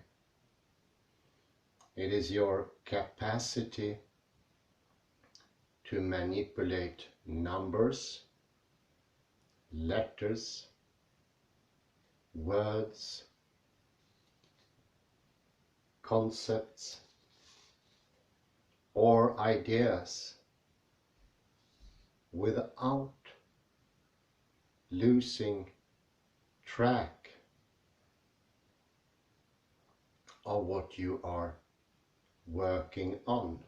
A: It is your capacity to manipulate numbers, letters, words, concepts, or ideas without losing track of what you are working on.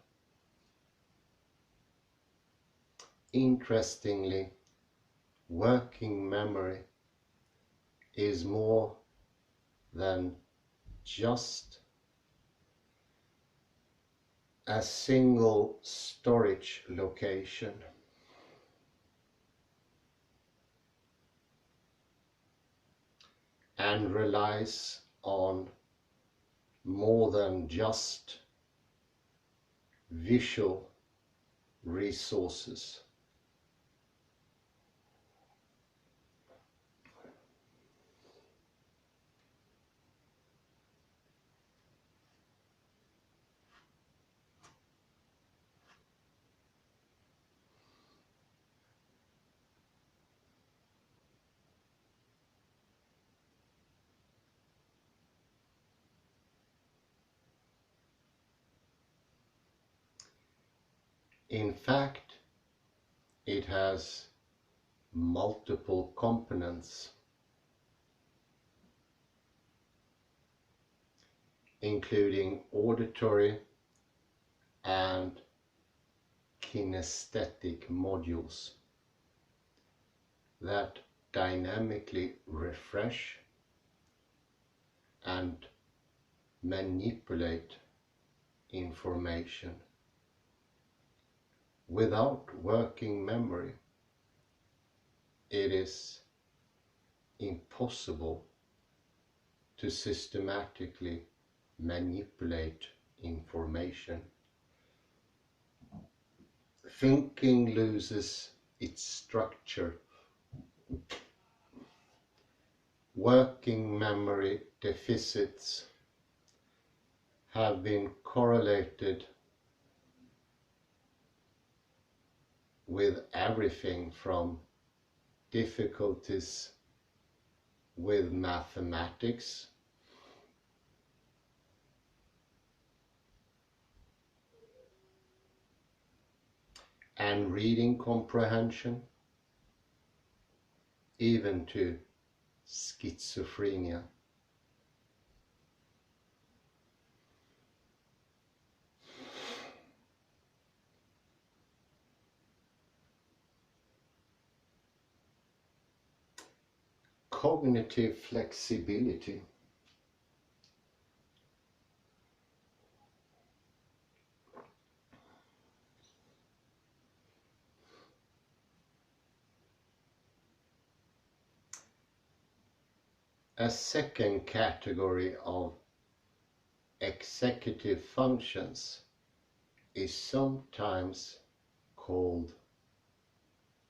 A: Interestingly, working memory is more than just a single storage location. And relies on more than just visual resources. In fact, it has multiple components, including auditory and kinesthetic modules that dynamically refresh and manipulate information. Without working memory, it is impossible to systematically manipulate information. Thinking loses its structure. Working memory deficits have been correlated with everything from difficulties with mathematics and reading comprehension, even to schizophrenia. Cognitive flexibility. A second category of executive functions is sometimes called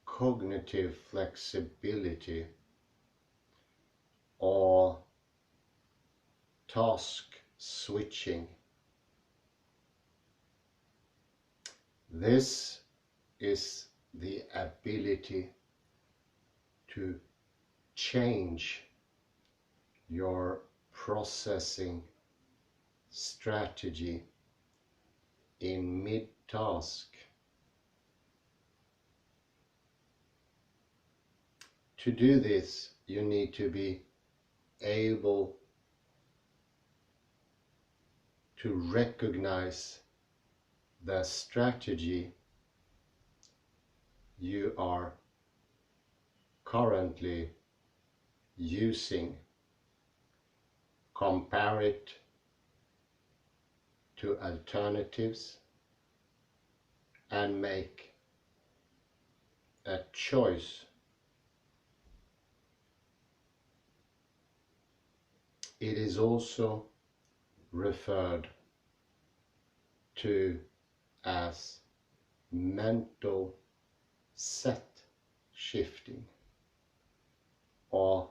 A: cognitive flexibility or task switching. This is the ability to change your processing strategy in mid-task. To do this, you need to be able to recognize the strategy you are currently using, compare it to alternatives, and make a choice. It is also referred to as mental set shifting or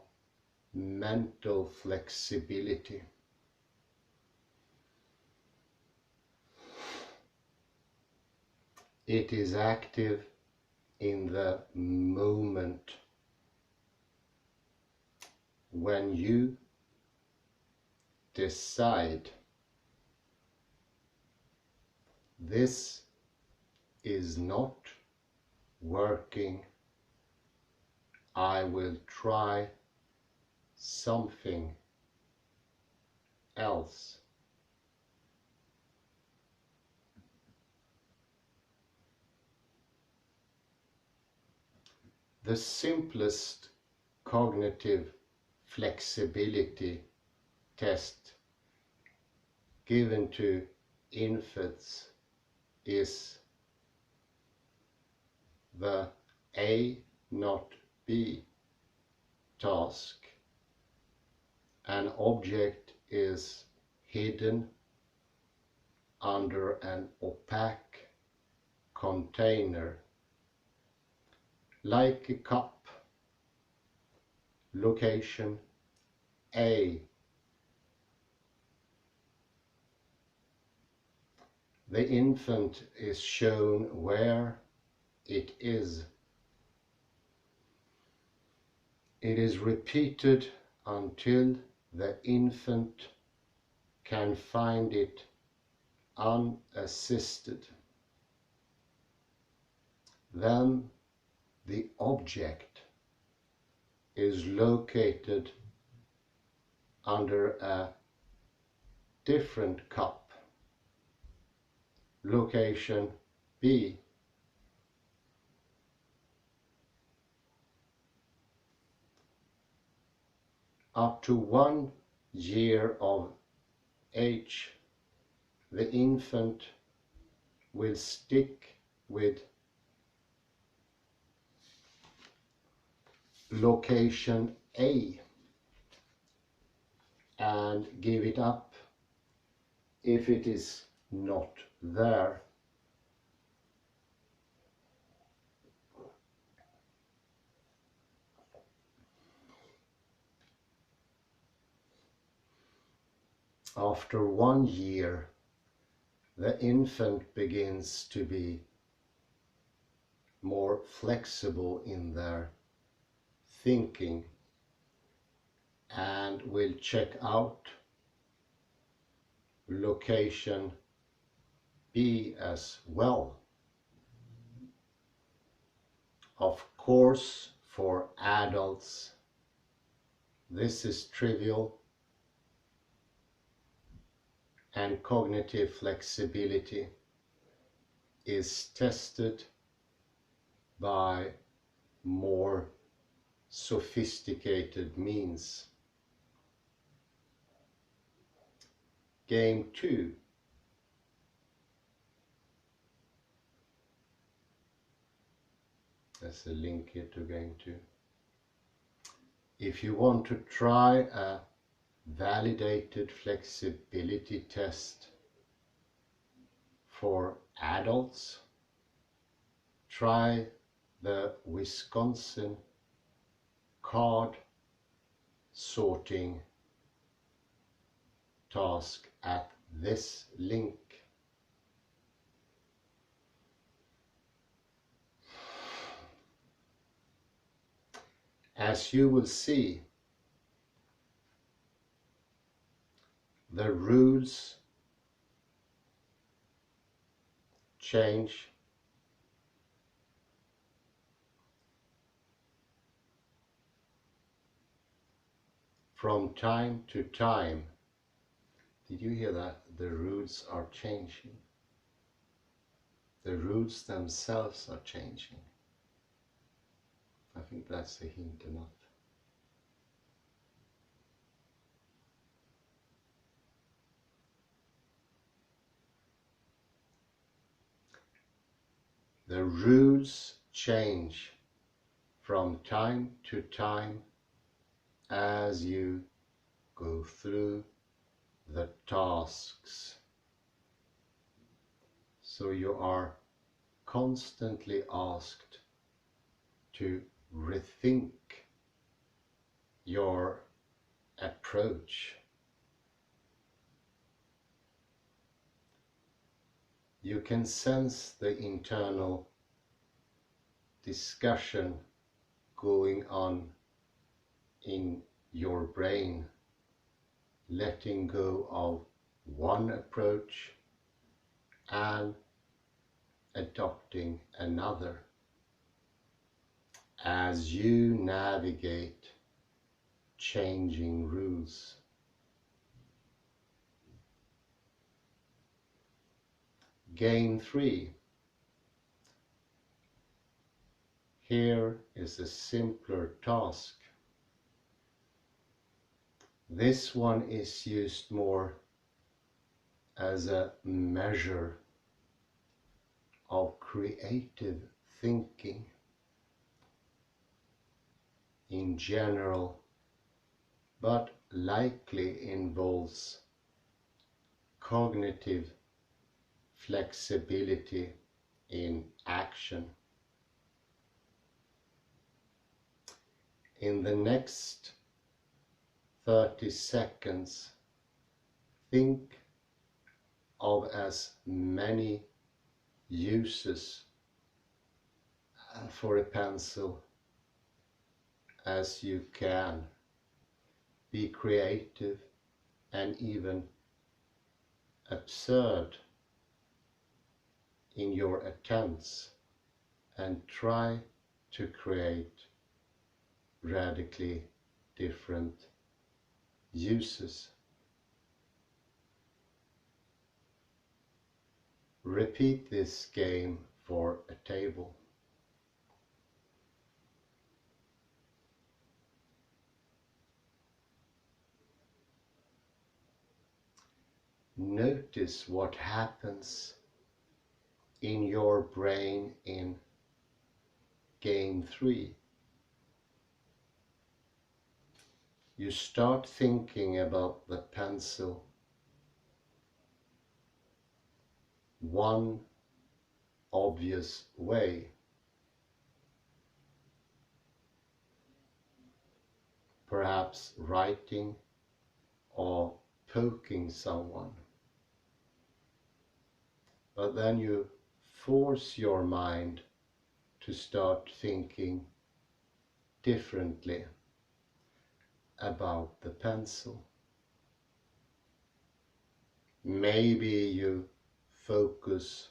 A: mental flexibility. It is active in the moment when you decide this is not working, I will try something else. The simplest cognitive flexibility test given to infants is the A not B task. An object is hidden under an opaque container, like a cup. Location A. The infant is shown where it is. It is repeated until the infant can find it unassisted. Then the object is located under a different cup. Location B. Up to 1 year of age, the infant will stick with location A and give it up if it is not there. After 1 year, the infant begins to be more flexible in their thinking and will check out location B as well. Of course, for adults, this is trivial, and cognitive flexibility is tested by more sophisticated means. Game 2. There's a link here to game 2. If you want to try a validated flexibility test for adults, try the Wisconsin card sorting task at this link. As you will see, the rules change from time to time. Did you hear that? The rules are changing. the rules themselves are changing. I think that's a hint enough. The rules change from time to time as you go through the tasks. So you are constantly asked to rethink your approach. You can sense the internal discussion going on in your brain, letting go of one approach and adopting another as you navigate changing rules. Game 3. Here is a simpler task. This one is used more as a measure of creative thinking in general, but likely involves cognitive flexibility in action. In the next 30 seconds, think of as many uses for a pencil as you can. Be creative and even absurd in your attempts and try to create radically different uses. Repeat this game for a table. Notice what happens in your brain in game 3. You start thinking about the pencil one obvious way. Perhaps writing or poking someone. But then you force your mind to start thinking differently about the pencil. Maybe you focus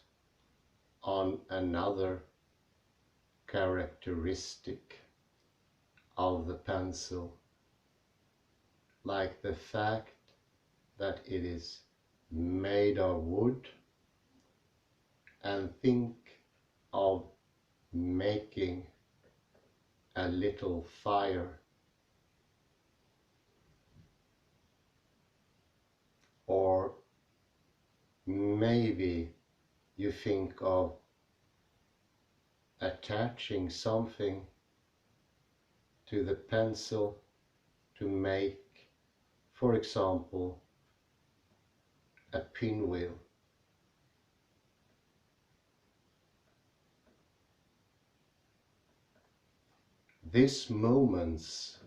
A: on another characteristic of the pencil, like the fact that it is made of wood, and think of making a little fire, or maybe you think of attaching something to the pencil to make, for example, a pinwheel. These moments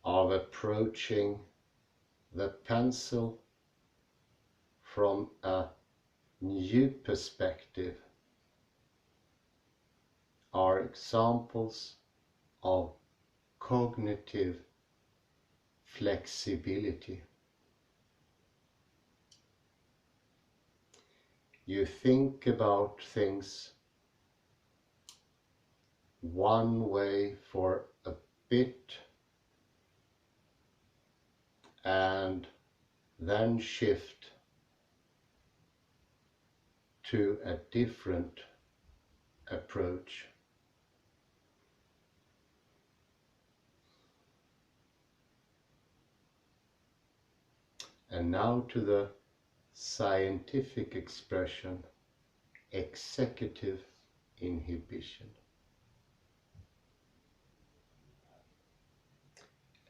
A: of approaching the pencil from a new perspective are examples of cognitive flexibility. You think about things one way for a bit and then shift to a different approach. And now to the scientific expression, executive inhibition.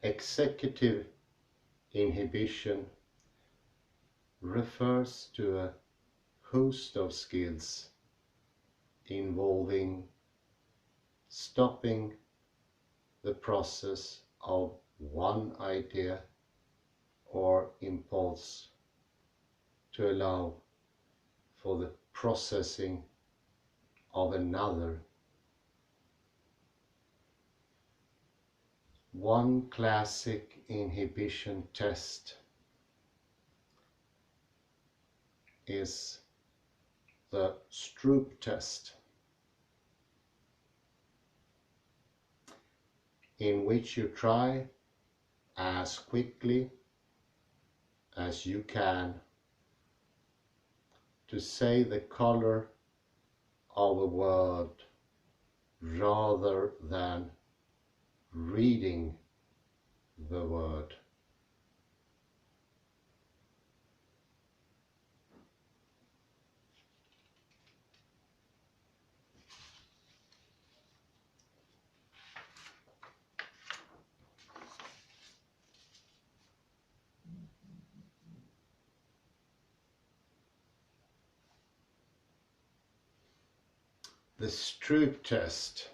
A: Executive inhibition refers to a host of skills involving stopping the process of one idea or impulse to allow for the processing of another. One classic inhibition test is the Stroop test, in which you try as quickly as you can to say the color of a word rather than reading the word. The Stroop test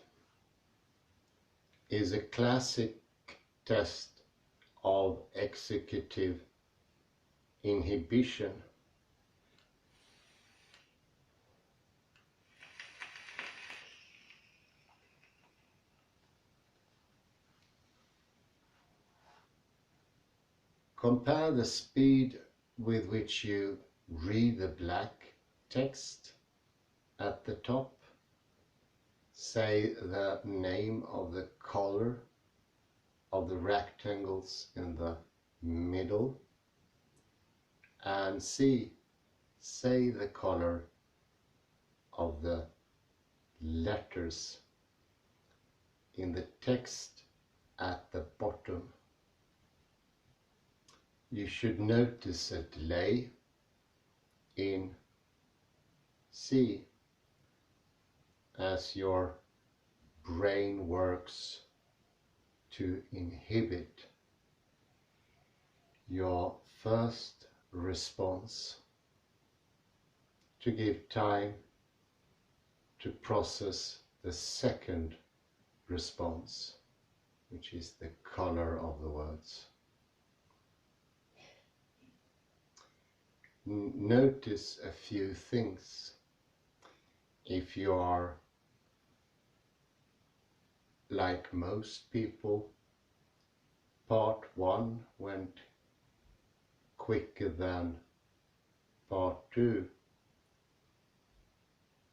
A: is a classic test of executive inhibition. Compare the speed with which you read the black text at the top, say the name of the color of the rectangles in the middle, and say the color of the letters in the text at the bottom. You should notice a delay in C as your brain works to inhibit your first response, to give time to process the second response, which is the color of the words. Notice a few things. If you are like most people, part 1 went quicker than part 2.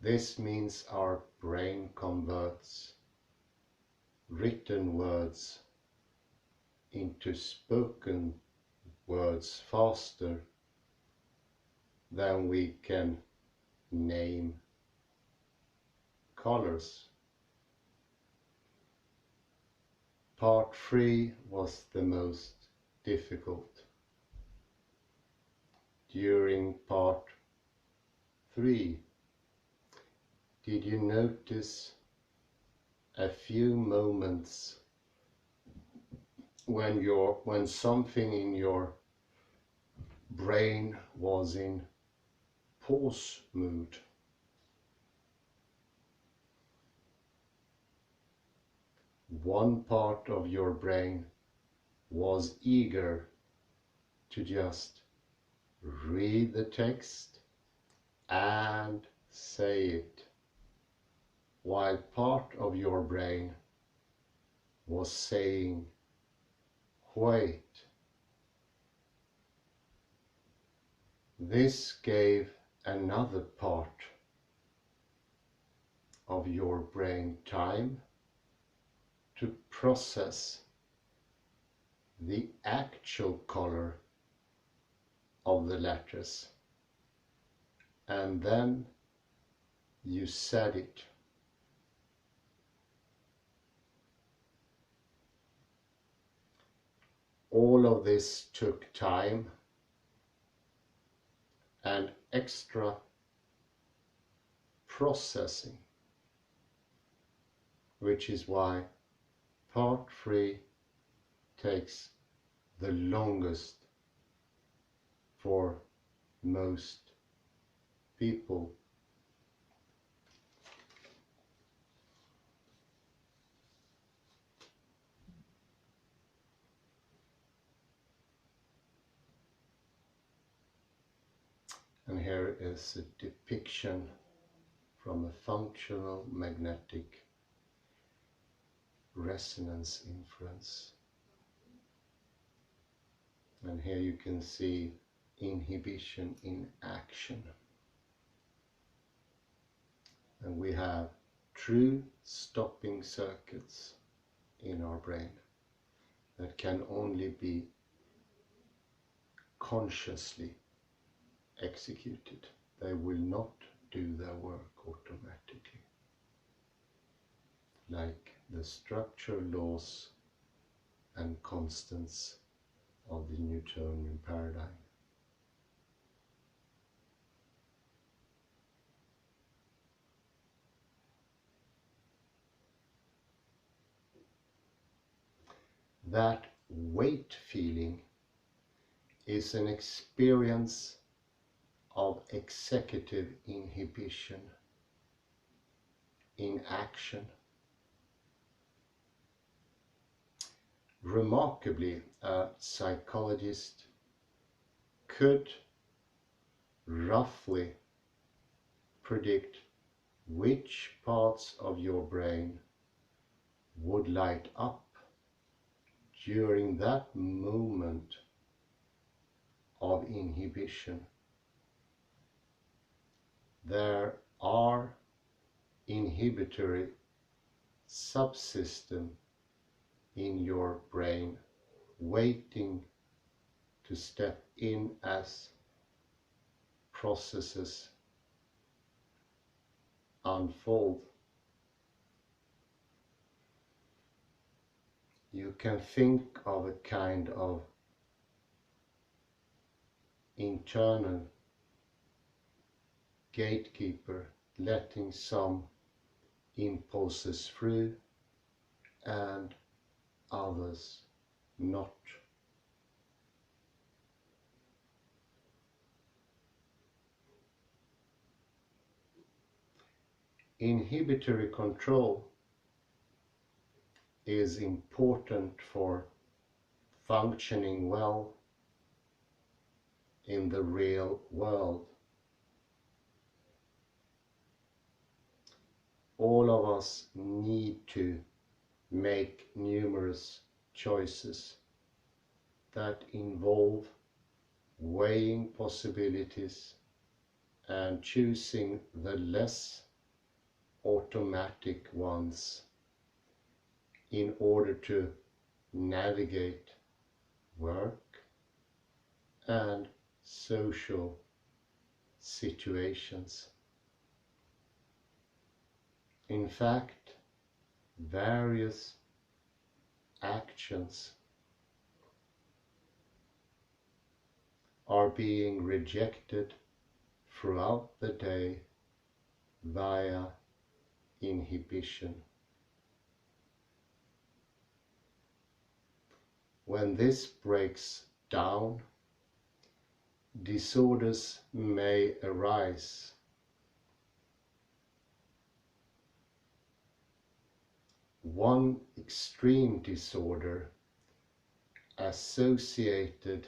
A: This means our brain converts written words into spoken words faster than we can name colors. Part 3 was the most difficult. During part 3, did you notice a few moments when something in your brain was in pause mood? One part of your brain was eager to just read the text and say it, while part of your brain was saying, wait. This gave another part of your brain time to process the actual color of the letters, and then you said it. All of this took time and extra processing, which is why part 3 takes the longest for most people. And here is a depiction from a functional magnetic resonance inference. And here you can see inhibition in action. And we have true stopping circuits in our brain that can only be consciously executed. They will not do their work automatically, like the structural laws and constants of the Newtonian paradigm. That weight feeling is an experience of executive inhibition in action. Remarkably, a psychologist could roughly predict which parts of your brain would light up during that moment of inhibition. There are inhibitory subsystems in your brain waiting to step in as processes unfold. You can think of a kind of internal gatekeeper letting some impulses through and others not. Inhibitory control is important for functioning well in the real world. All of us need to make numerous choices that involve weighing possibilities and choosing the less automatic ones in order to navigate work and social situations. In fact, various actions are being rejected throughout the day via inhibition. When this breaks down, disorders may arise. One extreme disorder associated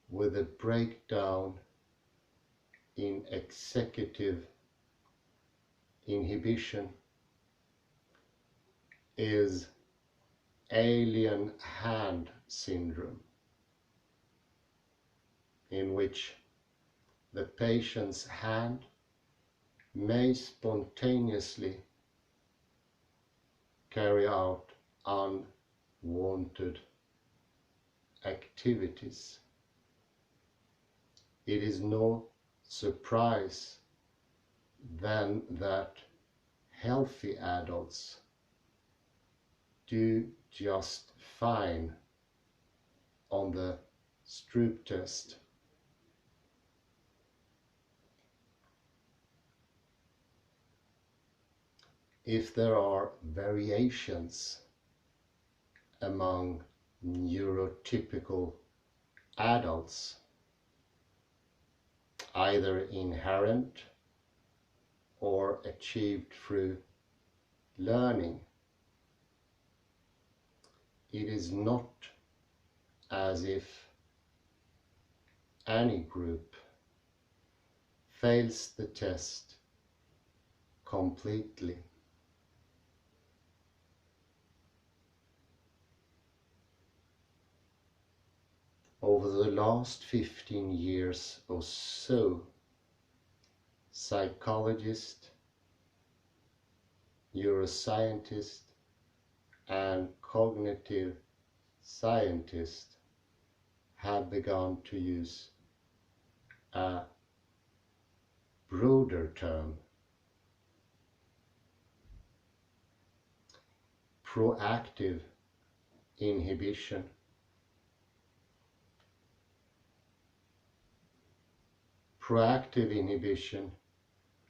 A: with a breakdown in executive inhibition is alien hand syndrome, in which the patient's hand may spontaneously carry out unwanted activities. It is no surprise then that healthy adults do just fine on the Stroop test. If there are variations among neurotypical adults, either inherent or achieved through learning, it is not as if any group fails the test completely. Over the last 15 years or so, psychologists, neuroscientists, and cognitive scientists have begun to use a broader term, proactive inhibition. Proactive inhibition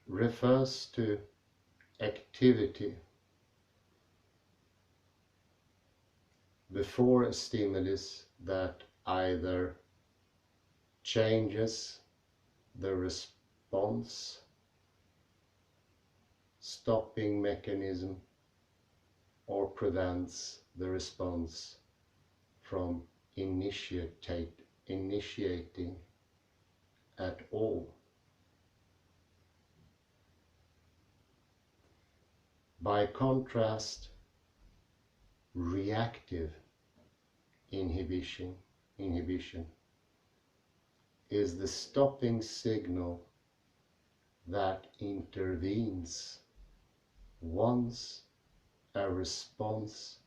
A: refers to activity before a stimulus that either changes the response, stopping mechanism, or prevents the response from initiating at all. By contrast, reactive inhibition is the stopping signal that intervenes once a response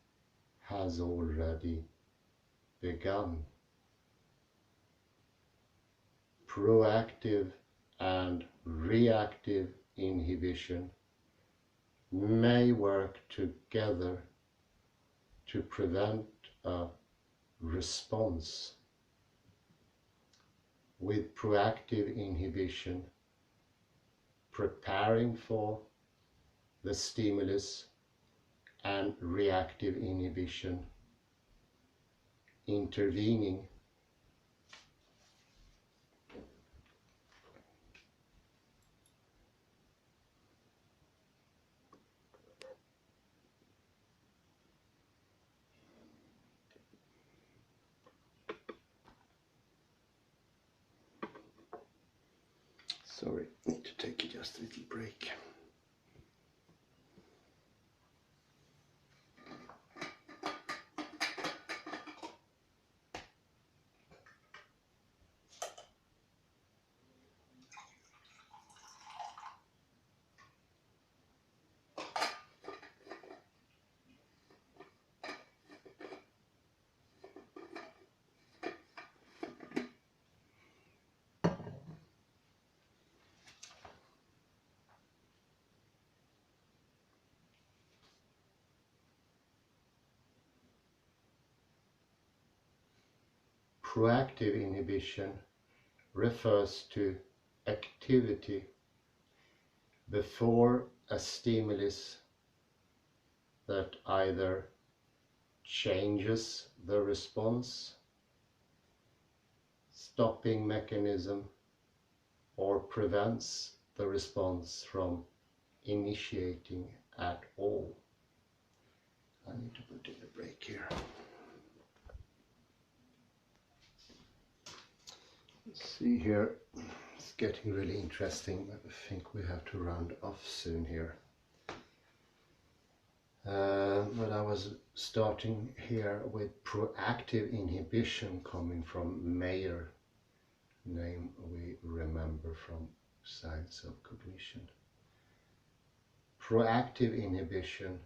A: has already begun. Proactive and reactive inhibition may work together to prevent a response, with proactive inhibition preparing for the stimulus and reactive inhibition intervening. Sorry, need to take just a little break. Proactive inhibition refers to activity before a stimulus that either changes the response, stopping mechanism, or prevents the response from initiating at all. I need to put in a break here. Let's see here, it's getting really interesting, but I think we have to round off soon here. But I was starting here with proactive inhibition coming from Mayer, name we remember from Science of Cognition. Proactive inhibition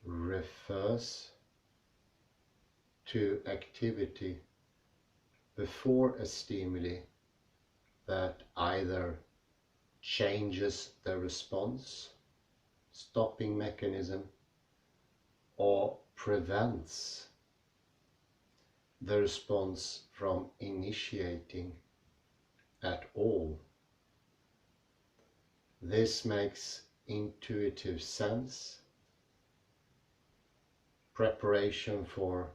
A: refers to activity before a stimuli that either changes the response, stopping mechanism, or prevents the response from initiating at all. This makes intuitive sense. Preparation for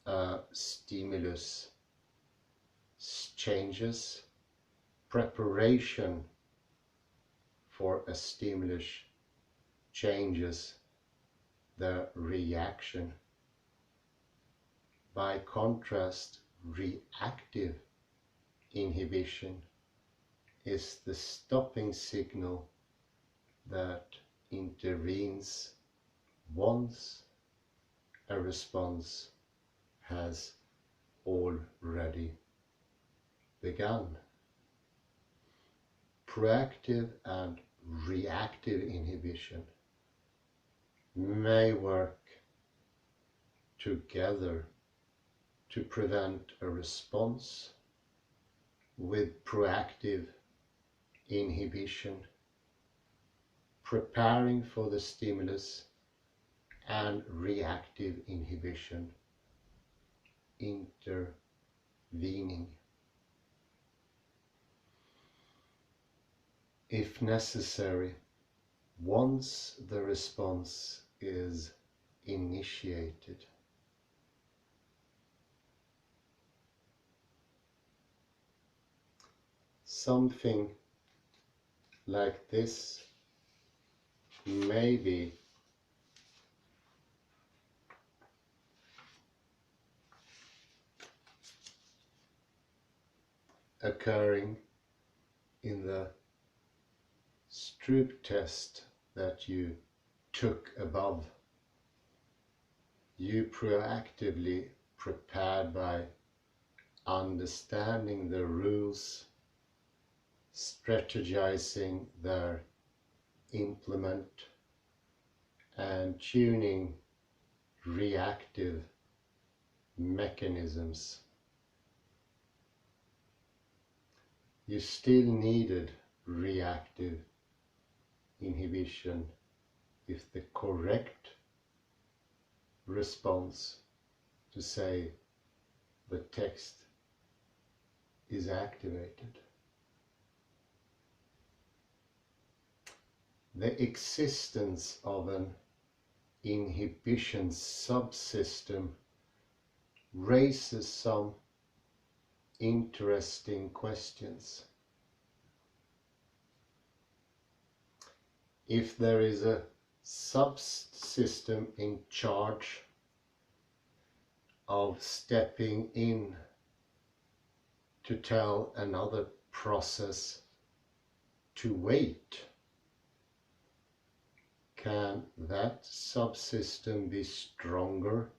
A: a stimulus changes. Preparation for a stimulus changes the reaction. By contrast, reactive inhibition is the stopping signal that intervenes once a response has already begun. Proactive and reactive inhibition may work together to prevent a response, with proactive inhibition preparing for the stimulus and reactive inhibition intervening. If necessary, once the response is initiated. Something like this may be occurring in the Stroop test that you took above. You proactively prepared by understanding the rules, strategizing their implement, and tuning reactive mechanisms. You still needed reactive inhibition if the correct response to say the text is activated. The existence of an inhibition subsystem raises some interesting questions. If there is a subsystem in charge of stepping in to tell another process to wait, can that subsystem be stronger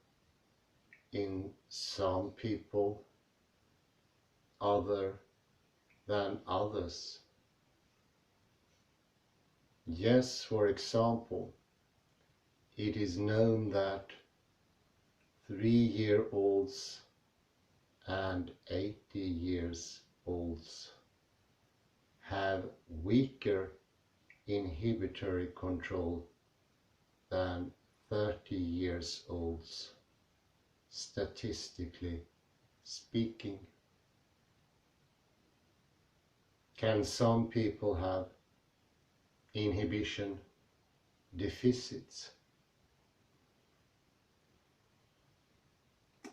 A: in some people other than others? Yes, for example, it is known that 3-year-olds and 80-year-olds have weaker inhibitory control than 30-year-olds, statistically speaking. Can some people have inhibition deficits?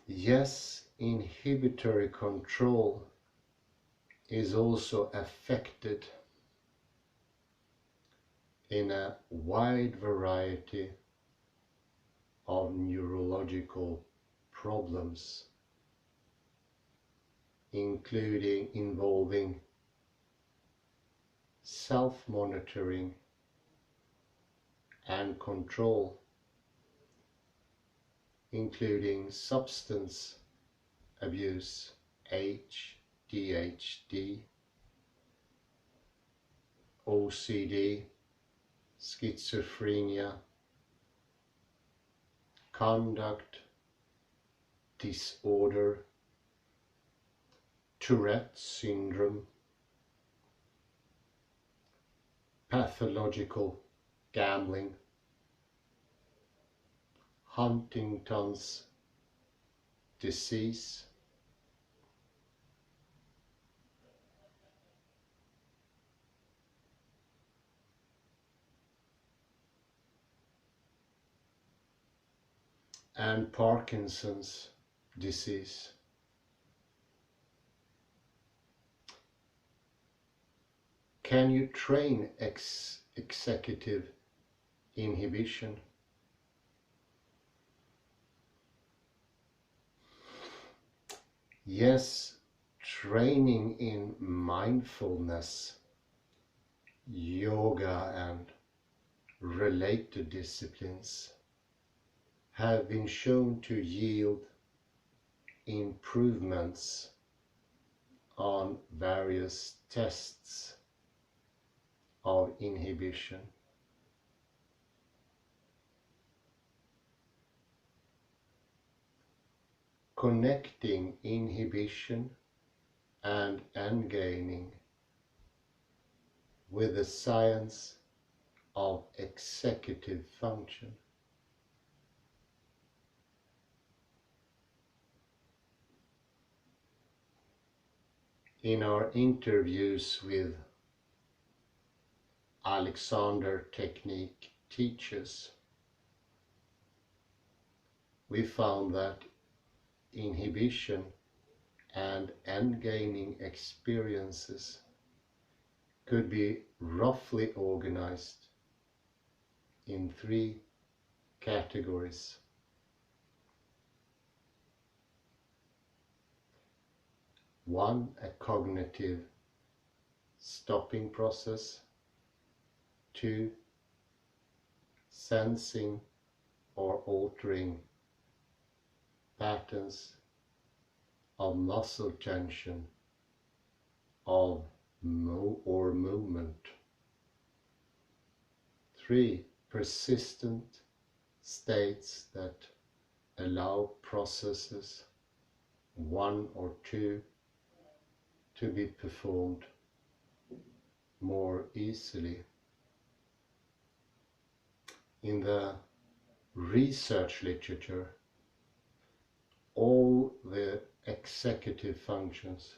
A: Yes, inhibitory control is also affected in a wide variety of neurological problems, including involving self-monitoring and control, including substance abuse, ADHD, OCD, schizophrenia, conduct disorder, Tourette syndrome, pathological gambling, Huntington's disease, and Parkinson's disease. Can you train executive inhibition? Yes, training in mindfulness, yoga and related disciplines have been shown to yield improvements on various tests of inhibition. Connecting inhibition and endgaining with the science of executive function. In our interviews with Alexander technique teachers, we found that inhibition and endgaining experiences could be roughly organized in 3 categories. 1, a cognitive stopping process. 2, sensing or altering patterns of muscle tension or movement. 3, persistent states that allow processes 1 or 2 to be performed more easily. In the research literature, all the executive functions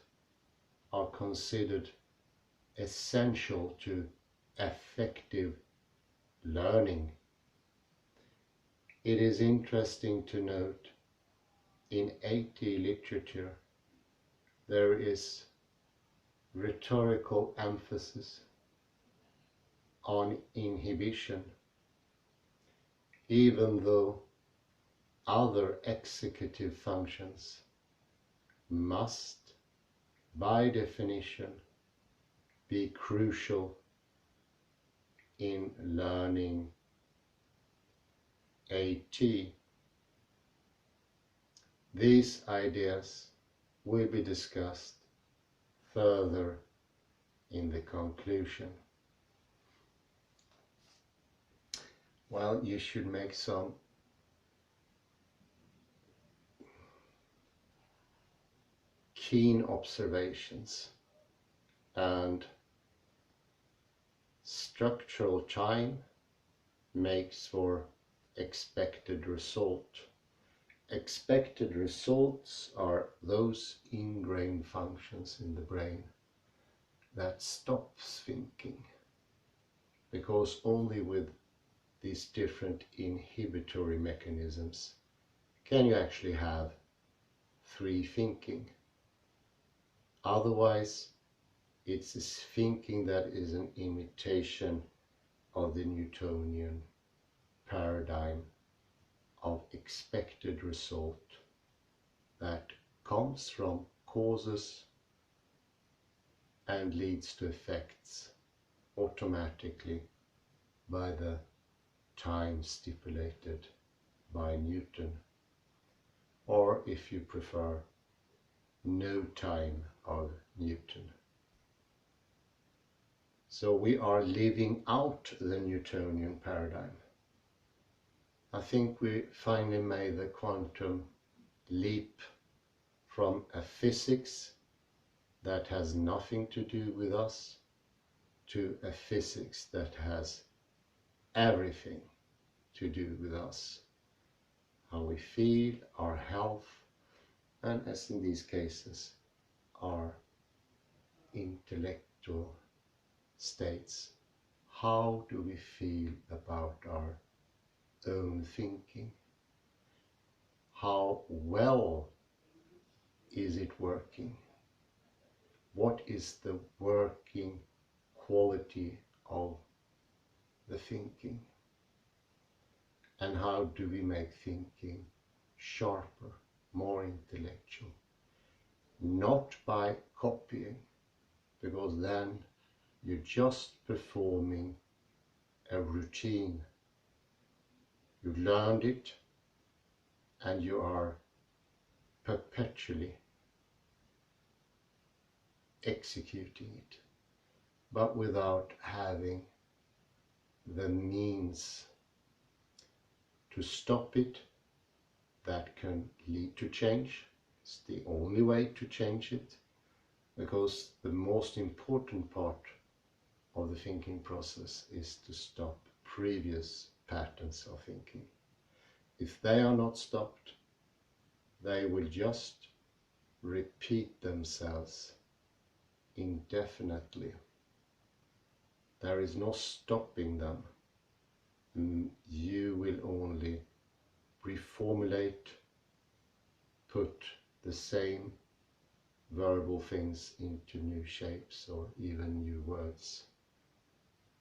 A: are considered essential to effective learning. It is interesting to note in AT literature there is rhetorical emphasis on inhibition, even though other executive functions must, by definition, be crucial in learning AT. These ideas will be discussed further in the conclusion. Well, you should make some keen observations, and structural time makes for expected result. Expected results are those ingrained functions in the brain that stops thinking, because only with these different inhibitory mechanisms can you actually have free thinking. Otherwise, it's this thinking that is an imitation of the Newtonian paradigm of expected result that comes from causes and leads to effects automatically by the time stipulated by Newton, or if you prefer, no time of Newton. So we are living out the Newtonian paradigm. I think we finally made the quantum leap from a physics that has nothing to do with us to a physics that has everything to do with us. How we feel, our health, and as in these cases, our intellectual states. How do we feel about our own thinking? How well is it working? What is the working quality of the thinking? And how do we make thinking sharper, more intellectual? Not by copying, because then you're just performing a routine. You learned it and you are perpetually executing it, but without having the means to stop it. That can lead to change. It's the only way to change it, because the most important part of the thinking process is to stop previous patterns of thinking. If they are not stopped, they will just repeat themselves indefinitely. There is no stopping them. You will only reformulate, put the same verbal things into new shapes or even new words,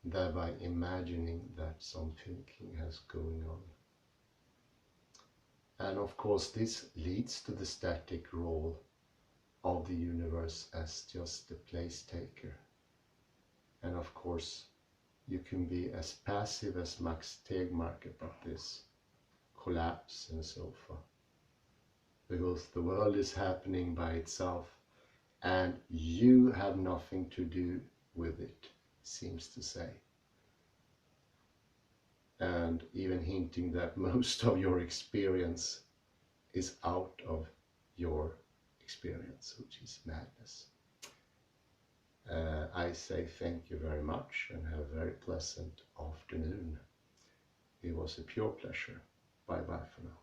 A: thereby imagining that some thinking has going on. And of course this leads to the static role of the universe as just the place taker. And of course you can be as passive as Max Tegmark about this collapse and so forth, because the world is happening by itself and you have nothing to do with it, seems to say, and even hinting that most of your experience is out of your experience, which is madness. I say thank you very much and have a very pleasant afternoon. It was a pure pleasure. Bye bye for now.